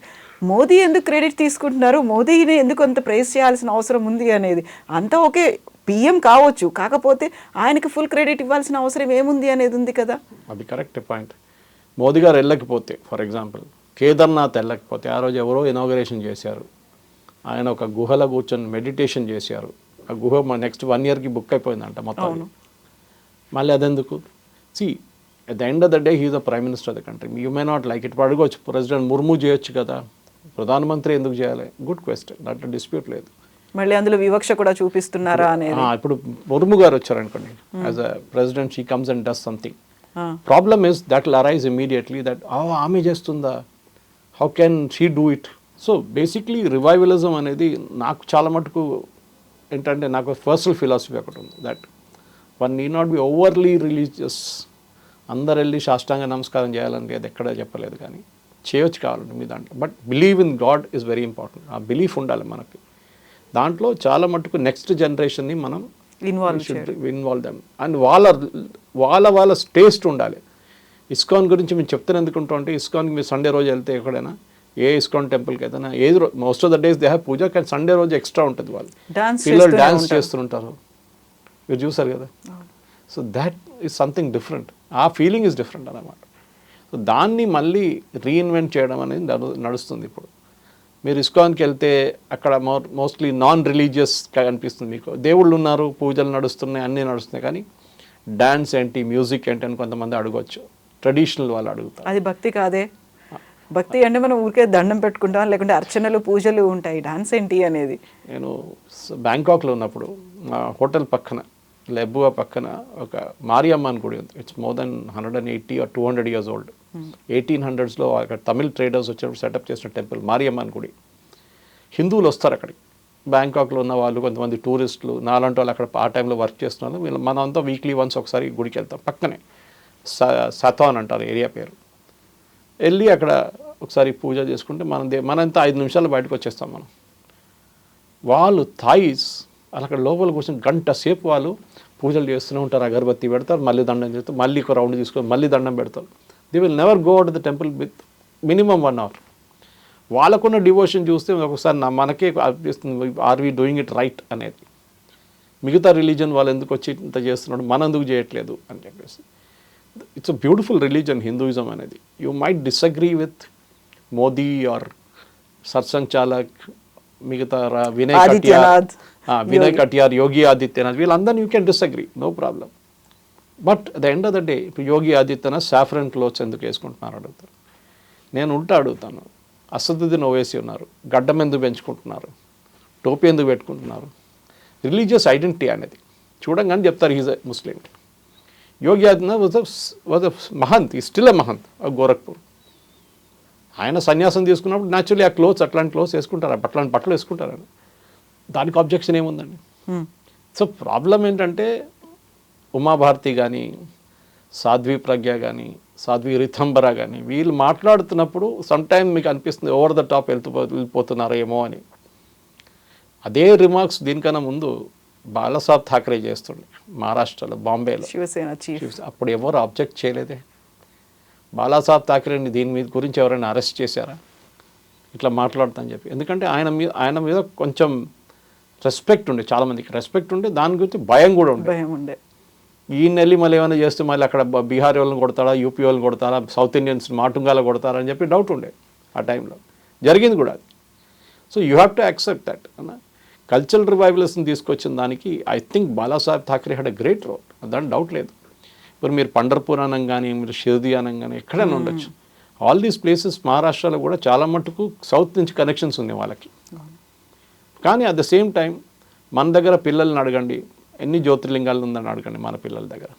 మోదీ ఎందుకు క్రెడిట్ తీసుకుంటున్నారు, మోదీని ఎందుకు అంత ప్రైజ్ చేయాల్సిన అవసరం ఉంది అనేది అంతా ఓకే. పిఎం కావచ్చు, కాకపోతే ఆయనకి ఫుల్ క్రెడిట్ ఇవ్వాల్సిన అవసరం ఏముంది అనేది ఉంది కదా. అది కరెక్ట్ పాయింట్. మోదీ గారు వెళ్ళకపోతే, ఫర్ ఎగ్జాంపుల్ కేదార్నాథ్ వెళ్ళకపోతే, ఆ రోజు ఎవరో ఇనాగరేషన్ చేశారు, ఆయన ఒక గుహలో కూర్చొని మెడిటేషన్ చేశారు, ఆ గుహ నెక్స్ట్ 1 yearకి బుక్ అయిపోయిందంట మొత్తం. మళ్ళీ అదెందుకు? See at the end of the day he is the prime minister of the country. You may not like it, అడగవచ్చు ప్రెసిడెంట్ ముర్ము చేయొచ్చు కదా, ప్రధానమంత్రి ఎందుకు చేయాలి? గుడ్ క్వశ్చన్, దాంట్లో డిస్ప్యూట్ లేదు. మళ్ళీ అందులో వివక్ష కూడా చూపిస్తున్నారా అనేది. ఇప్పుడు ముర్ము గారు వచ్చారనుకోండి, as a president she comes and does something. Problem is that will arise immediately that ఆమె చేస్తుందా, how can she do it? So basically revivalism అనేది నాకు చాలా మటుకు ఏంటంటే, నాకు పర్సనల్ ఫిలాసఫీ ఒకటి ఉంది, that one need not be overly religious. అందరు వెళ్ళి సాష్టాంగ నమస్కారం చేయాలని అది ఎక్కడ చెప్పలేదు, కానీ చేయొచ్చు కావాలంటే మీ దాంట్లో. But believe in God is very important. ఆ బిలీఫ్ ఉండాలి మనకి. దాంట్లో చాలా మటుకు నెక్స్ట్ జనరేషన్ని మనం ఇన్వాల్వ్ దెమ్ అండ్ వాళ్ళ టేస్ట్ ఉండాలి. ఇస్కాన్ గురించి మేము చెప్తాను ఎందుకుంటా అంటే, ఇస్కాన్కి మీరు సండే రోజు వెళ్తే ఎక్కడైనా ఏ ఇస్కాన్ టెంపుల్కి అయితే ఏది most of the days they have puja, కానీ సండే రోజు ఎక్స్ట్రా ఉంటుంది, వాళ్ళు పిల్లలు డ్యాన్స్ చేస్తుంటారు, మీరు చూసారు కదా. So that is something different, ఆ ఫీలింగ్ ఈజ్ డిఫరెంట్ అన్నమాట. సో దాన్ని మళ్ళీ రీఇన్వెంట్ చేయడం అనేది నడుస్తుంది ఇప్పుడు. మీరు ఇస్కాన్కి వెళ్తే అక్కడ మోస్ట్లీ నాన్ రిలీజియస్గా అనిపిస్తుంది మీకు. దేవుళ్ళు ఉన్నారు, పూజలు నడుస్తున్నాయి, అన్నీ నడుస్తున్నాయి, కానీ డ్యాన్స్ ఏంటి, మ్యూజిక్ ఏంటి అని కొంతమంది అడగవచ్చు. ట్రెడిషనల్ వాళ్ళు అడుగుతారు. అది భక్తి కాదే. భక్తి అంటే మనం ఊరికే దండం పెట్టుకుంటాం, లేకుంటే అర్చనలు పూజలు ఉంటాయి, డాన్స్ ఏంటి అనేది. నేను బ్యాంకాక్లో ఉన్నప్పుడు మా హోటల్ పక్కన లెబ్బువా పక్కన ఒక మారియమ్మ అని గుడి ఉంది. It's more than 180 or 200 years old. 1800sలో అక్కడ తమిళ్ ట్రేడర్స్ వచ్చినప్పుడు సెటప్ చేసిన టెంపుల్ మారియమ్మ అని గుడి. హిందువులు వస్తారు అక్కడికి, బ్యాంకాక్లో ఉన్న వాళ్ళు, కొంతమంది టూరిస్టులు, నాలాంటి వాళ్ళు అక్కడ ఆ టైంలో వర్క్ చేస్తున్నారు. మనంతా వీక్లీ వన్స్ ఒకసారి గుడికి వెళ్తాం. పక్కనే సథాన్ అంటారు ఏరియా పేరు. వెళ్ళి అక్కడ ఒకసారి పూజ చేసుకుంటే మనంతా 5 నిమిషాలు బయటకు వచ్చేస్తాం మనం. వాళ్ళు థాయిస్ అక్కడ లోపల కూర్చొని గంట సేపు వాళ్ళు పూజలు చేస్తూనే ఉంటారు, అగరబత్తి పెడతారు, మళ్ళీ దండం చేస్తారు, మళ్ళీ ఒక రౌండ్ తీసుకొని మళ్ళీ దండం పెడతారు. They will never go out the temple with minimum 1 hour. వాళ్ళకున్న డివోషన్ చూస్తే ఒకసారి మనకే అనిపిస్తుంది, are we doing it right అనేది. మిగతా రిలీజన్ వాళ్ళు ఎందుకు వచ్చి ఇంత చేస్తున్నాడు, మనం ఎందుకు చేయట్లేదు అని చెప్పేసి. It's a beautiful religion Hinduism అనేది. You might disagree with Modi or Sarsanghchalak, మిగతా వినయ్ కటియార్, యోగి ఆదిత్యనాథ్, వీళ్ళందరినీ you can disagree, no problem. But the end of the day ఇప్పుడు యోగి ఆదిత్యనాథ్ సాఫ్రన్ క్లోత్స్ ఎందుకు వేసుకుంటున్నారు అడుగుతారు. నేను అడుగుతాను, అసదుద్దీన్ ఓవైసీ ఉన్నారు, గడ్డం ఎందుకు పెంచుకుంటున్నారు, టోపీ ఎందుకు పెట్టుకుంటున్నారు? రిలీజియస్ ఐడెంటిటీ అనేది చూడంగానే చెప్తారు he's a Muslim. Yogi Adityanath was a mahant, is still a mahant of Gorakhpur. ఆయన సన్యాసం తీసుకున్నప్పుడు న్యాచురల్లీ ఆ క్లోత్స్ అట్లాంటి క్లోత్స్ వేసుకుంటారు, అట్లాంటి బట్టలు వేసుకుంటారని. దానికి అబ్జెక్షన్ ఏముందండి? సో ప్రాబ్లం ఏంటంటే, ఉమాభారతి కానీ, సాధ్వి ప్రజ్ఞ కానీ, సాధ్వి రితంబర కానీ, వీళ్ళు మాట్లాడుతున్నప్పుడు సమ్టైమ్ మీకు అనిపిస్తుంది ఓవర్ ద టాప్ వెళ్ళిపోతున్నారో ఏమో అని. అదే రిమార్క్స్ దీనికన్నా ముందు బాలాసాహెబ్ ఠాక్రే చేస్తుండే మహారాష్ట్రలో, బాంబేలో శివసేన చీఫ్. అప్పుడు ఎవరు అబ్జెక్ట్ చేయలేదే. బాలాసాహెబ్ ఠాక్రేని దీని మీద గురించి ఎవరైనా అరెస్ట్ చేశారా ఇట్లా మాట్లాడుతాని చెప్పి? ఎందుకంటే ఆయన మీద కొంచెం రెస్పెక్ట్ ఉండే, చాలామందికి రెస్పెక్ట్ ఉండే, దాని గురించి భయం కూడా ఉండే. ఈయన వెళ్ళి మళ్ళీ ఏమైనా చేస్తే మళ్ళీ అక్కడ బీహారీ వాళ్ళని కొడతారా, యూపీ వాళ్ళని కొడతారా, సౌత్ ఇండియన్స్ మాటుంగాల కొడతారా అని చెప్పి డౌట్ ఉండే ఆ టైంలో. జరిగింది కూడా అది. So you have to accept that అన్న. కల్చరల్ రివైవలిజం తీసుకొచ్చిన దానికి I think Balasaheb Thackeray had a great role, దాని డౌట్ లేదు. ఇప్పుడు మీరు పండర్పూర్ అనం కానీ, మీరు షిర్దీ అనం కానీ, ఎక్కడైనా ఉండొచ్చు. ఆల్ దీస్ ప్లేసెస్ మహారాష్ట్రలో కూడా చాలా మటుకు సౌత్ నుంచి కనెక్షన్స్ ఉన్నాయి వాళ్ళకి. కానీ అట్ ద సేమ్ టైం మన దగ్గర పిల్లల్ని అడగండి, ఎన్ని జ్యోతిర్లింగాలు ఉందని అడగండి మన పిల్లల దగ్గర.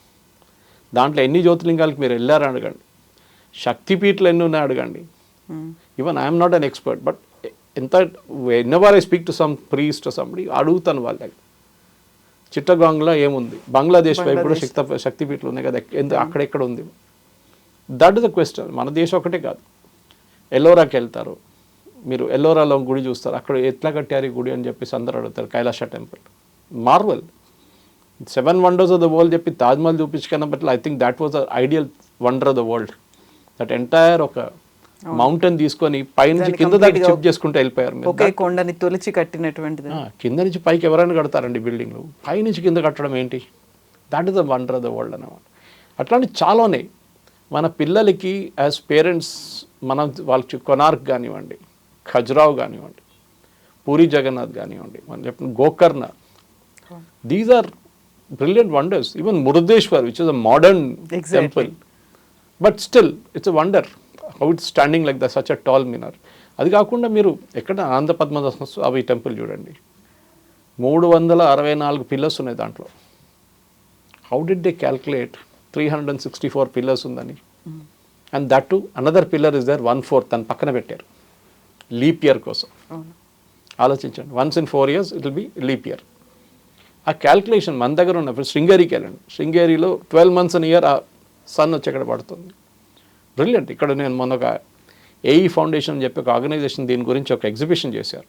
దాంట్లో ఎన్ని జ్యోతిర్లింగాలకు మీరు వెళ్ళారని అడగండి. శక్తిపీఠలు ఎన్ని ఉన్నాయో అడగండి. Even I'm not an expert, but whenever I speak to some priest somebody అడుగుతాను వాళ్ళ దగ్గర. చిట్టగాంగ్లో ఏముంది, బంగ్లాదేశ్ వైపు కూడా శక్తిపీఠలు ఉన్నాయి కదా, అక్కడెక్కడ ఉంది? That is the question. మన దేశం ఒకటే కాదు, ఎల్లోరాకి వెళ్తారు, మీరు ఎల్లోరాలో గుడి చూస్తారు, అక్కడ ఎట్లా కట్టారు ఈ గుడి అని చెప్పేసి అందరూ అడుగుతారు. Kailasa temple marvel, 7 wonders of the world చెప్పి తాజ్మహల్ చూపించుకున్న బట్టి I think that was the ideal wonder of the world. That entire ఒక మౌంటైన్ తీసుకొని పైనుంచి కింద దాకా షిఫ్ట్ చేసుకుంటూ వెళ్ళిపోయారు. ఒకే కొండని తొలిచి కట్టినటువంటిది. కింద నుంచి పైకి ఎవరైనా కడతారండి బిల్డింగ్లు, పైనుంచి కింద కట్టడం ఏంటి? That is the wonder of the world అన్నమాట. అట్లాంటి చాలా ఉన్నాయి. మన పిల్లలకి యాజ్ పేరెంట్స్ మనం వాళ్ళకి కొనార్క్ కానివ్వండి, ఖజురావ్ కానివ్వండి, పూరి జగన్నాథ్ కానివ్వండి, మనం చెప్పిన Gokarna, these are brilliant wonders. Even Murudeshwar which is a modern temple, but still it's a wonder how it's standing like the such a tall minar. అది కాకుండా మీరు ఎక్కడ ఆనంద పద్మనాభ స్వామి టెంపుల్ చూడండి, 364 పిల్లర్స్ ఉన్నాయి దాంట్లో. How did they calculate 364 pillars ఉందని? And that to another pillar is there 1/4 తన పక్కన పెట్టారు లీప్ ఇయర్ కోసం. ఆలోచించండి, once in 4 years it will be leap year. ఆ క్యాల్కులేషన్ మన దగ్గర ఉన్నప్పుడు శృంగేరికి వెళ్ళండి, శృంగేరిలో 12 months in a year ఆ సన్ వచ్చి ఎక్కడ పడుతుంది. బ్రిలియంట్. ఇక్కడ నేను మొన్న ఒక ఏఈ ఫౌండేషన్ అని చెప్పి ఒక ఆర్గనైజేషన్ దీని గురించి ఒక ఎగ్జిబిషన్ చేశారు.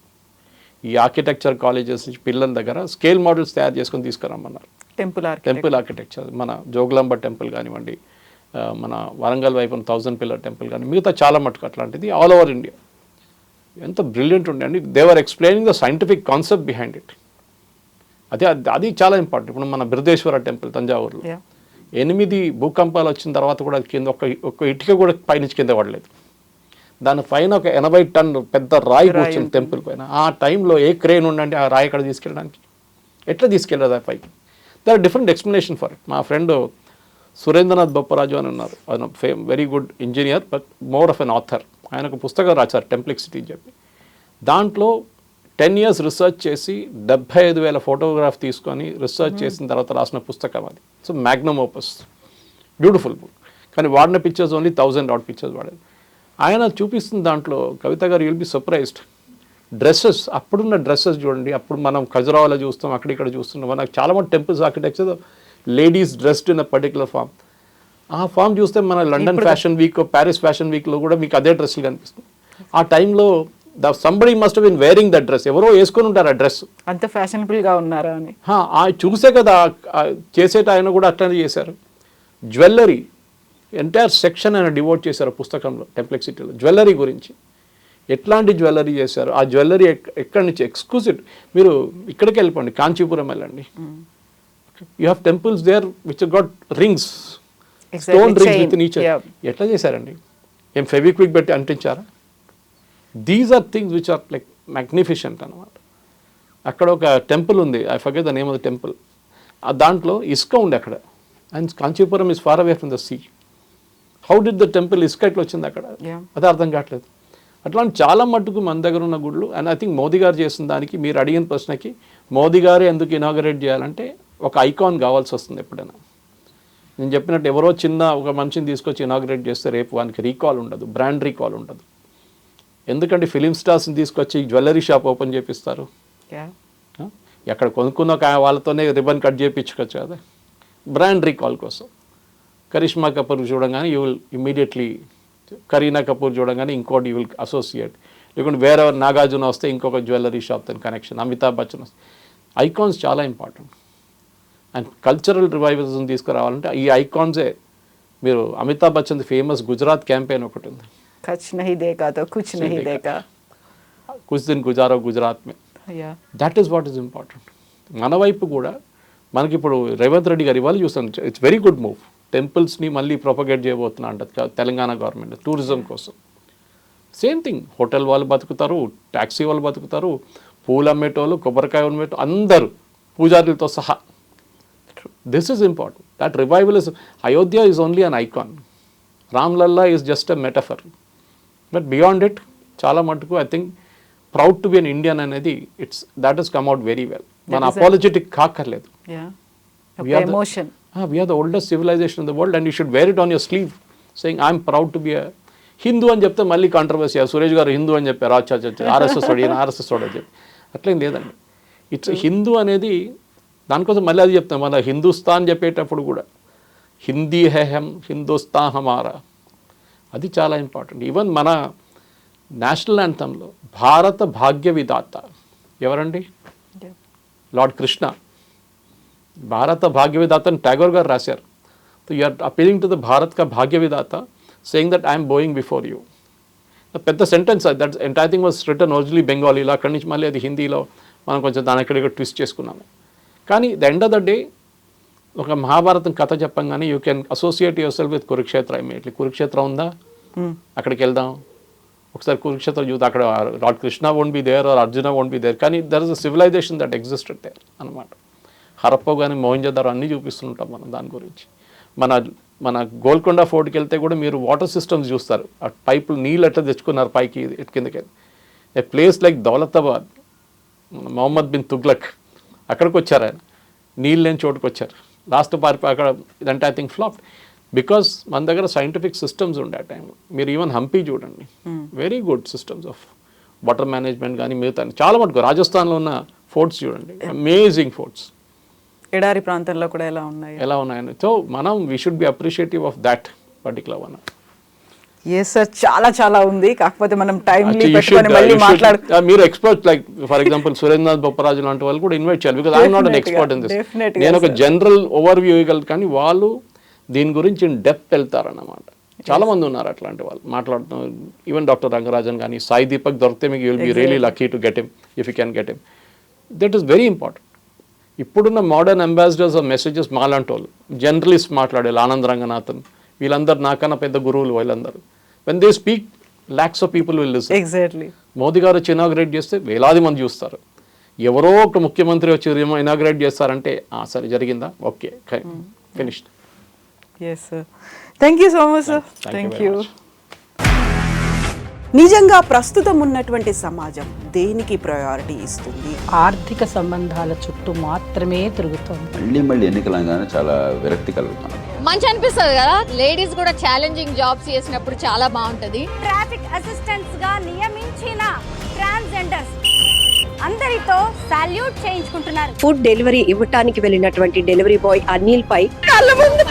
ఈ ఆర్కిటెక్చర్ కాలేజెస్ నుంచి పిల్లల దగ్గర స్కేల్ మోడల్స్ తయారు చేసుకొని తీసుకురమ్మన్నారు. టెంపుల్ ఆర్కిటెక్చర్, మన జోగులాంబ టెంపుల్ కానివ్వండి, మన వరంగల్ వైపు 1000 పిల్లర్ టెంపుల్ కానీ, మిగతా చాలా మటుకు అట్లాంటిది ఆల్ ఓవర్ ఇండియా. ఎంత బ్రిలియంట్ ఉండే అండి. They are explaining the scientific concept behind it. అది చాలా ఇంపార్టెంట్. ఇప్పుడు మన బృహదేశ్వర టెంపుల్ తంజావూరులో 8 భూకంపాలు వచ్చిన తర్వాత కూడా కింద ఒక్క ఇటుక కూడా పైనుంచి కింద పడలేదు. దానిపైన ఒక 80 టన్ను పెద్ద రాయి కూర్చుంది టెంపుల్ పైన. ఆ టైంలో ఏ క్రేన్ ఉండండి ఆ రాయి ఎక్కడ తీసుకెళ్ళడానికి, ఎట్లా తీసుకెళ్ళదు ఆ పైకి? There are different explanation for it. మా ఫ్రెండ్ సురేంద్రనాథ్ బొప్పరాజు అని ఉన్నారు, ఆయన very good engineer but more of an author. ఆయన ఒక పుస్తకం రాశారు టెంప్లెక్సిటీ అని చెప్పి. దాంట్లో 10 years రీసెర్చ్ చేసి 75,000 ఫోటోగ్రాఫ్ తీసుకొని రీసెర్చ్ చేసిన తర్వాత రాసిన పుస్తకం అది. So Magnum opus, beautiful book. కానీ వాడిన పిక్చర్స్ ఓన్లీ 1000 odd పిక్చర్స్ వాడారు. ఆయన చూపిస్తున్న దాంట్లో కవిత గారు యుల్ బి సర్ప్రైజ్డ్. డ్రెస్సెస్, అప్పుడున్న డ్రెస్సెస్ చూడండి. అప్పుడు మనం ఖజురాహోలో చూస్తాం, అక్కడిక్కడ చూస్తున్నాం. మనకు చాలా మంది temples architecture ladies dressed in a particular form. ఆ ఫామ్ చూస్తే మన London fashion week, Paris fashion వీక్లో కూడా మీకు అదే డ్రెస్సులు కనిపిస్తుంది. ఆ టైంలో somebody must been wearing that dress. ఎవరో వేసుకొని ఉంటారు ఆ డ్రెస్. అంత ఫ్యాషనబుల్గా ఉన్నారా అని చూసే కదా చేసేట ఆయన కూడా అట్లనే చేశారు. జ్యువెల్లరీ ఎంటైర్ సెక్షన్ ఆయన డివోట్ చేశారు పుస్తకంలో టెంప్లెక్సిటీలో జ్యువెల్లరీ గురించి. ఎట్లాంటి జ్యువెల్లరీ చేశారు, ఆ జ్యువెల్లరీ ఎక్కడి నుంచి ఎక్స్క్లూజివ్. మీరు ఇక్కడికి వెళ్ళిపోండి, కాంచీపురం వెళ్ళండి. You have temples there which got rings, stone rings with each. ఎట్లా చేశారండి? ఏం ఫెవిక్విక్ పెట్టి అంటించారా? These are things which are like magnificent అనమాట. అక్కడ ఒక టెంపుల్ ఉంది, I forget the name of the temple. దాంట్లో ఇసుక ఉంది అక్కడ. And Kanchipuram is far away from the sea. How did the temple ఇసుక ఎట్లా వచ్చింది అక్కడ? అది అర్థం కావట్లేదు. అట్లాంటి చాలా మట్టుకు మన దగ్గర ఉన్న గుళ్ళు. అండ్ ఐ థింక్ మోదీ గారు చేసిన దానికి, మీరు అడిగిన ప్రశ్నకి, మోదీ గారే ఎందుకు ఇనాగరేట్ చేయాలంటే ఒక ఐకాన్ కావాల్సి వస్తుంది ఎప్పుడైనా. నేను చెప్పినట్టు ఎవరో చిన్న ఒక మనిషిని తీసుకొచ్చి ఇనాగరేట్ చేస్తే రేపు వానికి రీకాల్ ఉండదు, బ్రాండ్ రీకాల్ ఉండదు. ఎందుకంటే ఫిలిం స్టార్స్ని తీసుకొచ్చి జ్యువెలరీ షాప్ ఓపెన్ చేపిస్తారు. ఎక్కడ కొనుక్కున్న వాళ్ళతోనే రిబన్ కట్ చేయించుకోవచ్చు కదా, బ్రాండ్ రీకాల్ కోసం. కరిష్మా కపూర్ చూడంగానే you will immediately, Kareena Kapoor చూడంగానే ఇంకోటి యూ విల్ అసోసియేట్. లేకుంటే వేరే నాగార్జున వస్తే ఇంకొక జ్యువెలరీ షాప్ తో కనెక్షన్, అమితాబ్ బచ్చన్ వస్తే. ఐకాన్స్ చాలా ఇంపార్టెంట్. అండ్ కల్చరల్ రివైవల్స్ని తీసుకురావాలంటే ఈ ఐకాన్సే. మీరు అమితాబ్ బచ్చన్ ఫేమస్ గుజరాత్ క్యాంపెయిన్ ఒకటి ఉంది, కుచ్ నహీ దేఖా తో కుచ్ నహీ దేఖా, కుచ్ దిన్ గుజారో గుజరాత్ మే. That is what is important. మన వైపు కూడా మనకి ఇప్పుడు రేవంత్ రెడ్డి గారు ఇవాళ చూస్తాను, ఇట్స్ వెరీ గుడ్ మూవ్. టెంపుల్స్ని మళ్ళీ ప్రొపగేట్ చేయబోతున్నా అంట తెలంగాణ గవర్నమెంట్ టూరిజం కోసం. సేమ్ థింగ్, హోటల్ వాళ్ళు బతుకుతారు, ట్యాక్సీ వాళ్ళు బతుకుతారు, పూలు అమ్మేటోళ్ళు, కొబ్బరికాయ అమ్మేటోళ్ళు, అందరూ పూజారులతో సహా. This is important. That revival is, Ayodhya is only an icon, Ramlalla is just a metaphor. But beyond it చాలా మటుకు I think proud to be an Indian అనేది that has come out very well. మన అపాలజెటిక్ కాకర్లేదు. Emotion. We are the oldest civilization in the world and you should wear it on your sleeve saying I am proud to be a Hindu అని చెప్తే మళ్ళీ controversy. Suresh గారు హిందూ అని చెప్పారు, RSS RSS వాడు అని చెప్పి. అట్లేం లేదండి. ఇట్స్ హిందూ అనేది దానికోసం మళ్ళీ అది చెప్తాం. మన హిందుస్థాన్ చెప్పేటప్పుడు కూడా హిందీ హే హమ్ హిందుస్థాన్ హమారా, అది చాలా ఇంపార్టెంట్. ఈవెన్ మన నేషనల్ యాంథంలో భారత భాగ్య విధాత ఎవరండి? లార్డ్ కృష్ణ. భారత భాగ్య విధాత అని ట్యాగోర్ గారు రాశారు. So you're appealing to the Bharat కా భాగ్య విధాత, saying that I'm bowing before you. పెద్ద sentence that entire thing was written originally బెంగాలీలో, అక్కడి నుంచి మళ్ళీ అది హిందీలో మనం కొంచెం దాని ఇక్కడ ట్విస్ట్ చేసుకున్నాము. కానీ the end of the day ఒక మహాభారతం కథ చెప్పంగానే you can associate yourself with Kurukshetra immediately. Kurukshetram ఉందా, అక్కడికి వెళ్దాం, ఒకసారి కురుక్షేత్రం చూద్దాం. అక్కడ lord Krishna won't be there or Arjuna won't be there, కానీ there is a civilization that existed there అనమాట. హరప్ప కానీ మొహంజోదారో అన్నీ చూపిస్తుంటాం మనం దాని గురించి. మన గోల్కొండ ఫోర్ట్కి వెళ్తే కూడా మీరు వాటర్ సిస్టమ్స్ చూస్తారు. ఆ పైపులు నీళ్ళు ఎట్లా తెచ్చుకున్నారు పైకి కిందకి. A place like Daulatabad, Muhammad bin Tughlaq అక్కడికి వచ్చారు, ఆయన నీళ్ళు లేని చోటుకు వచ్చారు. లాస్ట్ పార్క్ అక్కడ ఇదంటే ఐ థింక్ ఫ్లాప్ బికాస్ మన దగ్గర సైంటిఫిక్ సిస్టమ్స్ ఉండే ఆ టైంలో. మీరు ఈవెన్ హంపీ చూడండి, very good systems of water management కానీ మిగతా చాలా మటుకు. రాజస్థాన్లో ఉన్న ఫోర్ట్స్ చూడండి, అమేజింగ్ ఫోర్ట్స్. ఎడారి ప్రాంతంలో కూడా ఎలా ఉన్నాయని. సో మనం we should be appreciative of that particular one. Yes sir, చాలా ఉంది, కాకపోతే మనం టైంలీ పెట్టుకొని మళ్ళీ మీరు expert like for example Surendranath Bopparaju లాంటి వాళ్ళు కూడా ఇన్వైట్ చేయాలి. Because I'm not an expert in this. నేను ఒక జనరల్ ఓవర్ వ్యూ ఇవ్వగలను, కానీ వాళ్ళు దీని గురించి ఇన్ డెప్త్ వెళ్తారన్నమాట. చాలా మంది ఉన్నారు అట్లాంటి వాళ్ళు మాట్లాడుతున్నారు. ఈవెన్ డాక్టర్ రంగరాజన్ కానీ సాయి దీపక్ దొరికితే మీకు you'll be really lucky to get him if you can get him. That is very important. ఇప్పుడున్న మోడర్న్ అంబాసిడర్స్ ఆఫ్ మెసేజెస్ మాలాంటి వాళ్ళు, జర్నలిస్ట్ మాట్లాడేది ఆనంద్ రంగనాథన్, వీళ్ళందరూ నాకన్నా పెద్ద గురువులు వీళ్ళందరూ. When they speak lakhs of people will listen. Exactly. Modi గారు వచ్చి ఇనాగ్రేట్ చేస్తే వేలాది మంది చూస్తారు. ఎవరో ఒక ముఖ్యమంత్రి వచ్చి ఇనాగ్రేట్ చేస్తారంటే సరే జరిగిందా, okay finished. Yes sir, thank you so much sir. Thank you. నిజంగా ప్రస్తుతం ఉన్నటువంటి సమాజం దేనికి ప్రయారిటీ ఇస్తుంది? ఆర్థిక సంబంధాల చుట్టూ మాత్రమే తిరుగుతుంది. మళ్ళీ ఎన్నికలంగానే చాలా విరక్తి కలుగుతాను. మంచి అనిపిస్తుంది కదా, లేడీస్ కూడా ఛాలెంజింగ్ జాబ్స్ చేసినప్పుడు చాలా బాగుంటది. ట్రాఫిక్ అసిస్టెంట్స్ గా నియమించిన ట్రాన్స్జెండర్స్ అందరితో సాల్యూట్ చేయించుకుంటున్నారు. ఫుడ్ డెలివరీ ఇవ్వటానికి వెళ్ళినటువంటి డెలివరీ బాయ్ అనిల్ పై కళ్ళ ముందు